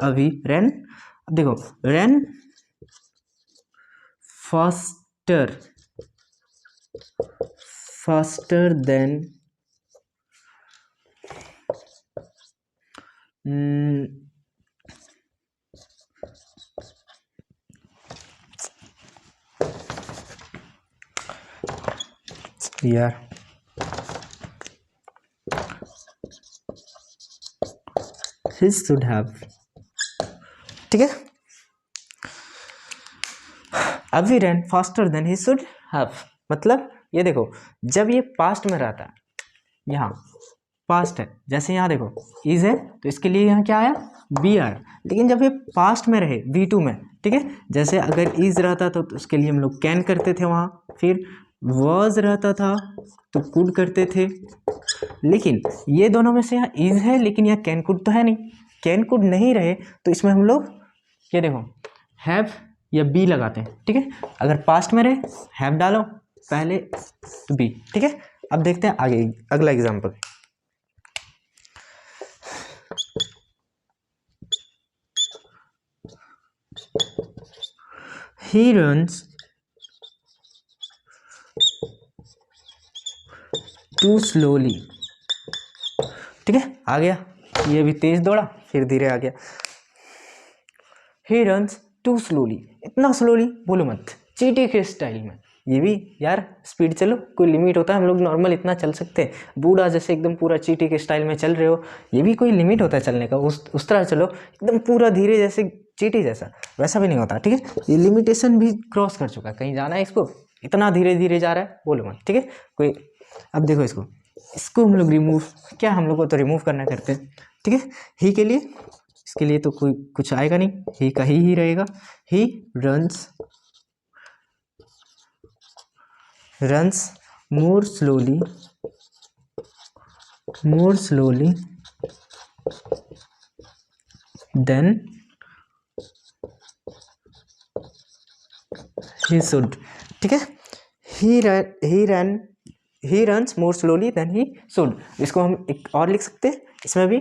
अभी रन, अब देखो रन फास्टर, फास्टर देन यार he should have, ठीक है। अभी run faster than he should have, मतलब ये देखो जब ये पास्ट में रहता है, यहाँ पास्ट है, जैसे यहाँ देखो इज है तो इसके लिए यहाँ क्या आया, बी आया। लेकिन जब ये पास्ट में रहे V2 में, ठीक है, जैसे अगर इज रहता तो उसके लिए हम लोग कैन करते थे वहाँ, फिर वॉज रहता था तो कुड करते थे। लेकिन ये दोनों में से यहाँ इज है लेकिन यहाँ कैन कुड तो है नहीं, कैन कुड नहीं रहे तो इसमें हम लोग ये देखो हैव या बी लगाते हैं, ठीक है। अगर पास्ट में रहे हैव डालो पहले तो बी, ठीक है। अब देखते हैं आगे अगला example. he runs too slowly, ठीक है। आ गया, ये भी तेज दौड़ा फिर धीरे आ गया। he runs too slowly, इतना स्लोली बोलो मत, चींटी के स्टाइल में। ये भी यार स्पीड चलो, कोई लिमिट होता है, हम लोग नॉर्मल इतना चल सकते हैं, बूढ़ा जैसे एकदम पूरा चींटी के स्टाइल में चल रहे हो, ये भी कोई लिमिट होता है चलने का, उस तरह चलो एकदम पूरा धीरे जैसे चींटी जैसा, वैसा भी नहीं होता, ठीक है। ये लिमिटेशन भी क्रॉस कर चुका है, कहीं जाना है इसको, इतना धीरे धीरे जा रहा है बोलो मत, ठीक है। कोई अब देखो इसको हम लोग रिमूव, क्या हम लोग को तो रिमूव करना करते हैं, ठीक है। ही के लिए, इसके लिए तो कोई कुछ आएगा नहीं, ही का ही रहेगा। ही runs more slowly than he should, ठीक है। he runs more slowly than he should, इसको हम एक और लिख सकते हैं इसमें भी,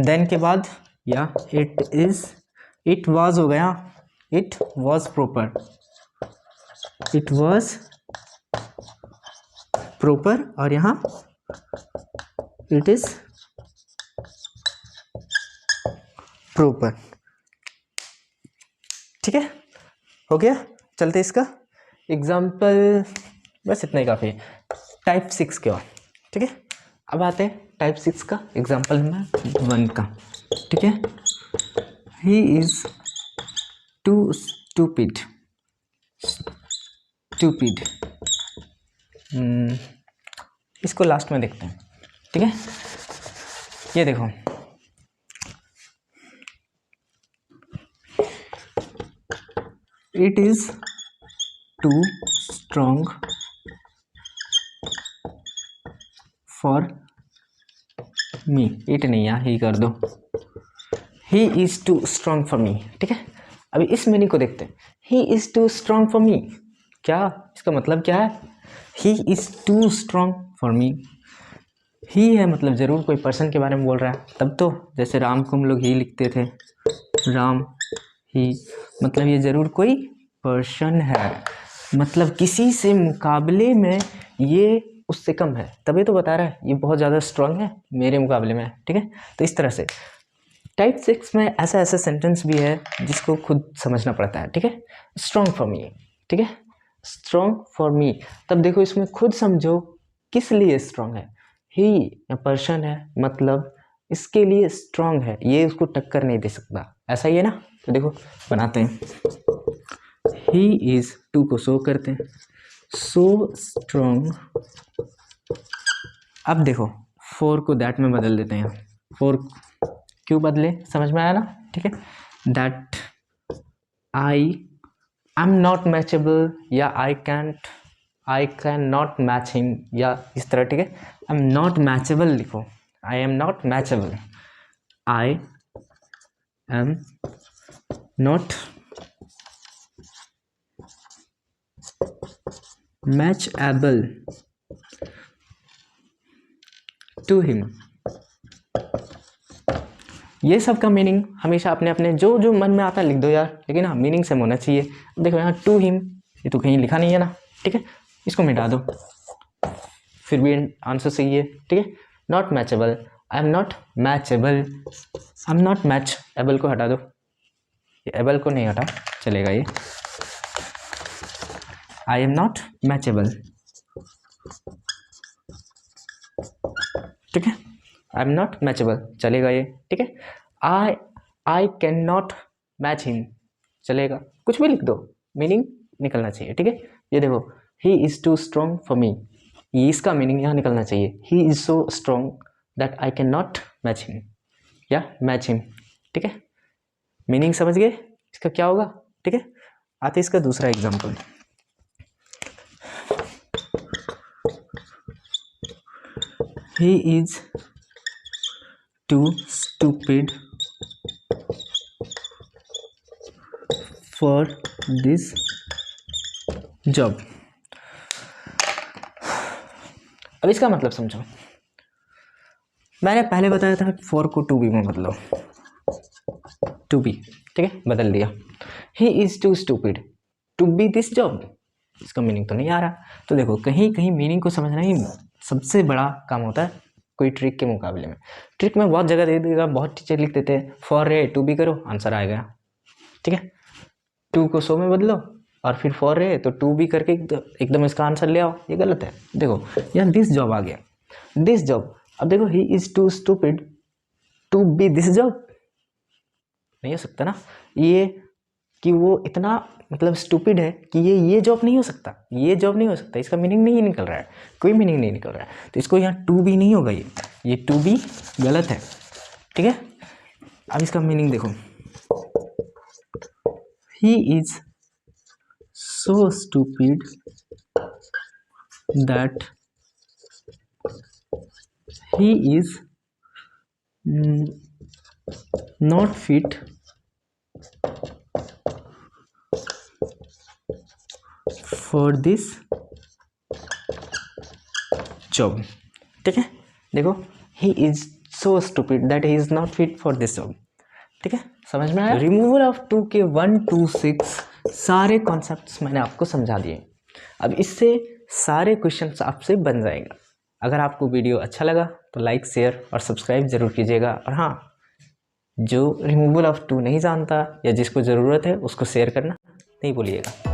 देन के बाद या इट वाज हो गया, इट वाज प्रॉपर और यहाँ इट इज प्रॉपर, ठीक है। हो गया, चलते इसका एग्जाम्पल, बस इतना ही काफ़ी है टाइप 6 के बाद, ठीक है। अब आते हैं टाइप 6 का एग्जाम्पल नंबर 1 का, ठीक है। ही इज टू स्टूपिड, इसको लास्ट में देखते हैं, ठीक है। ये देखो it is too strong for me, it नहीं यहाँ ही कर दो, he is too strong for me, ठीक है। अभी इस मीनिंग को देखते हैं, he is too strong for me, क्या इसका मतलब क्या है, he is too strong for me. He है मतलब ज़रूर कोई पर्सन के बारे में बोल रहा है, तब तो जैसे राम को हम लोग ही लिखते थे, राम ही, मतलब ये ज़रूर कोई पर्सन है, मतलब किसी से मुकाबले में ये उससे कम है, तभी तो बता रहा है ये बहुत ज़्यादा स्ट्रांग है मेरे मुकाबले में, ठीक है। तो इस तरह से टाइप 6 में ऐसा सेंटेंस भी है जिसको खुद समझना पड़ता है, ठीक है। स्ट्रांग फॉर मी, ठीक है, स्ट्रांग फॉर मी, तब देखो इसमें खुद समझो किस लिए स्ट्रांग है, ही या पर्सन है, मतलब इसके लिए स्ट्रांग है, ये उसको टक्कर नहीं दे सकता, ऐसा ही है ना। तो देखो बनाते हैं, ही इज टू को शो करते हैं, सो स्ट्रांग, अब देखो फोर को दैट में बदल देते हैं, फोर क्यों बदले समझ में आया ना, ठीक है। That I am not matchable या I can not match him या इस तरह, ठीक है। आई एम नॉट मैचेबल लिखो, I am not matchable, I am not matchable to him. ये सब का मीनिंग हमेशा अपने अपने जो जो मन में आता है लिख दो यार, लेकिन हाँ मीनिंग सेम होना चाहिए। देखो यहाँ टू हिम, ये तो कहीं लिखा नहीं है ना, ठीक है, इसको मिटा दो, फिर भी आंसर सही है, ठीक है। Not matchable, I am not matchable, I am not match, able को हटा दो, ये एबल को नहीं हटा चलेगा ये, आई एम नॉट मैचेबल, ठीक है, आई एम नॉट मैचेबल चलेगा ये, ठीक है। आई कैन नॉट मैच हिम चलेगा, कुछ भी लिख दो, मीनिंग निकलना चाहिए, ठीक है। ये देखो, he is too strong for me, ये इसका मीनिंग यहाँ निकलना चाहिए, he is so strong that I can not match him या मैच हिम, ठीक है। मीनिंग समझ गए इसका क्या होगा, ठीक है। आते इसका दूसरा example, he is too stupid for this job। अब इसका मतलब समझो, मैंने पहले बताया था फॉर को टू बी में बदलो, टू बी, ठीक है, बदल दिया। He is too stupid to be this job, इसका मीनिंग तो नहीं आ रहा। तो देखो कहीं कहीं मीनिंग को समझना ही सबसे बड़ा काम होता है कोई ट्रिक के मुकाबले में। ट्रिक में बहुत जगह दे देगा, बहुत टीचर लिख देते हैं फॉर ए टू बी करो, आंसर आ गया, ठीक है। टू को सो में बदलो और फिर फॉर ए तो टू बी करके एकदम इसका आंसर ले आओ, ये गलत है। देखो यहाँ दिस जॉब आ गया, दिस जॉब। अब देखो he is too stupid to be this job, नहीं हो सकता ना ये, कि वो इतना मतलब स्टूपिड है कि ये जॉब नहीं हो सकता, ये जॉब नहीं हो सकता, इसका मीनिंग नहीं निकल रहा है, कोई मीनिंग नहीं निकल रहा है। तो इसको यहाँ टू बी नहीं होगा, ये टू बी गलत है, ठीक है। अब इसका मीनिंग देखो, he is so stupid that he is not fit for this job, ठीक है। देखो he is so stupid that he is not fit for this job, ठीक है, समझ में आया। रिमूवल ऑफ टू के 1 to 6 सारे कॉन्सेप्ट्स मैंने आपको समझा दिए। अब इससे सारे क्वेश्चंस आपसे बन जाएगा। अगर आपको वीडियो अच्छा लगा तो लाइक शेयर और सब्सक्राइब जरूर कीजिएगा। और हाँ, जो रिमूवल ऑफ टू नहीं जानता या जिसको ज़रूरत है उसको शेयर करना नहीं भूलिएगा।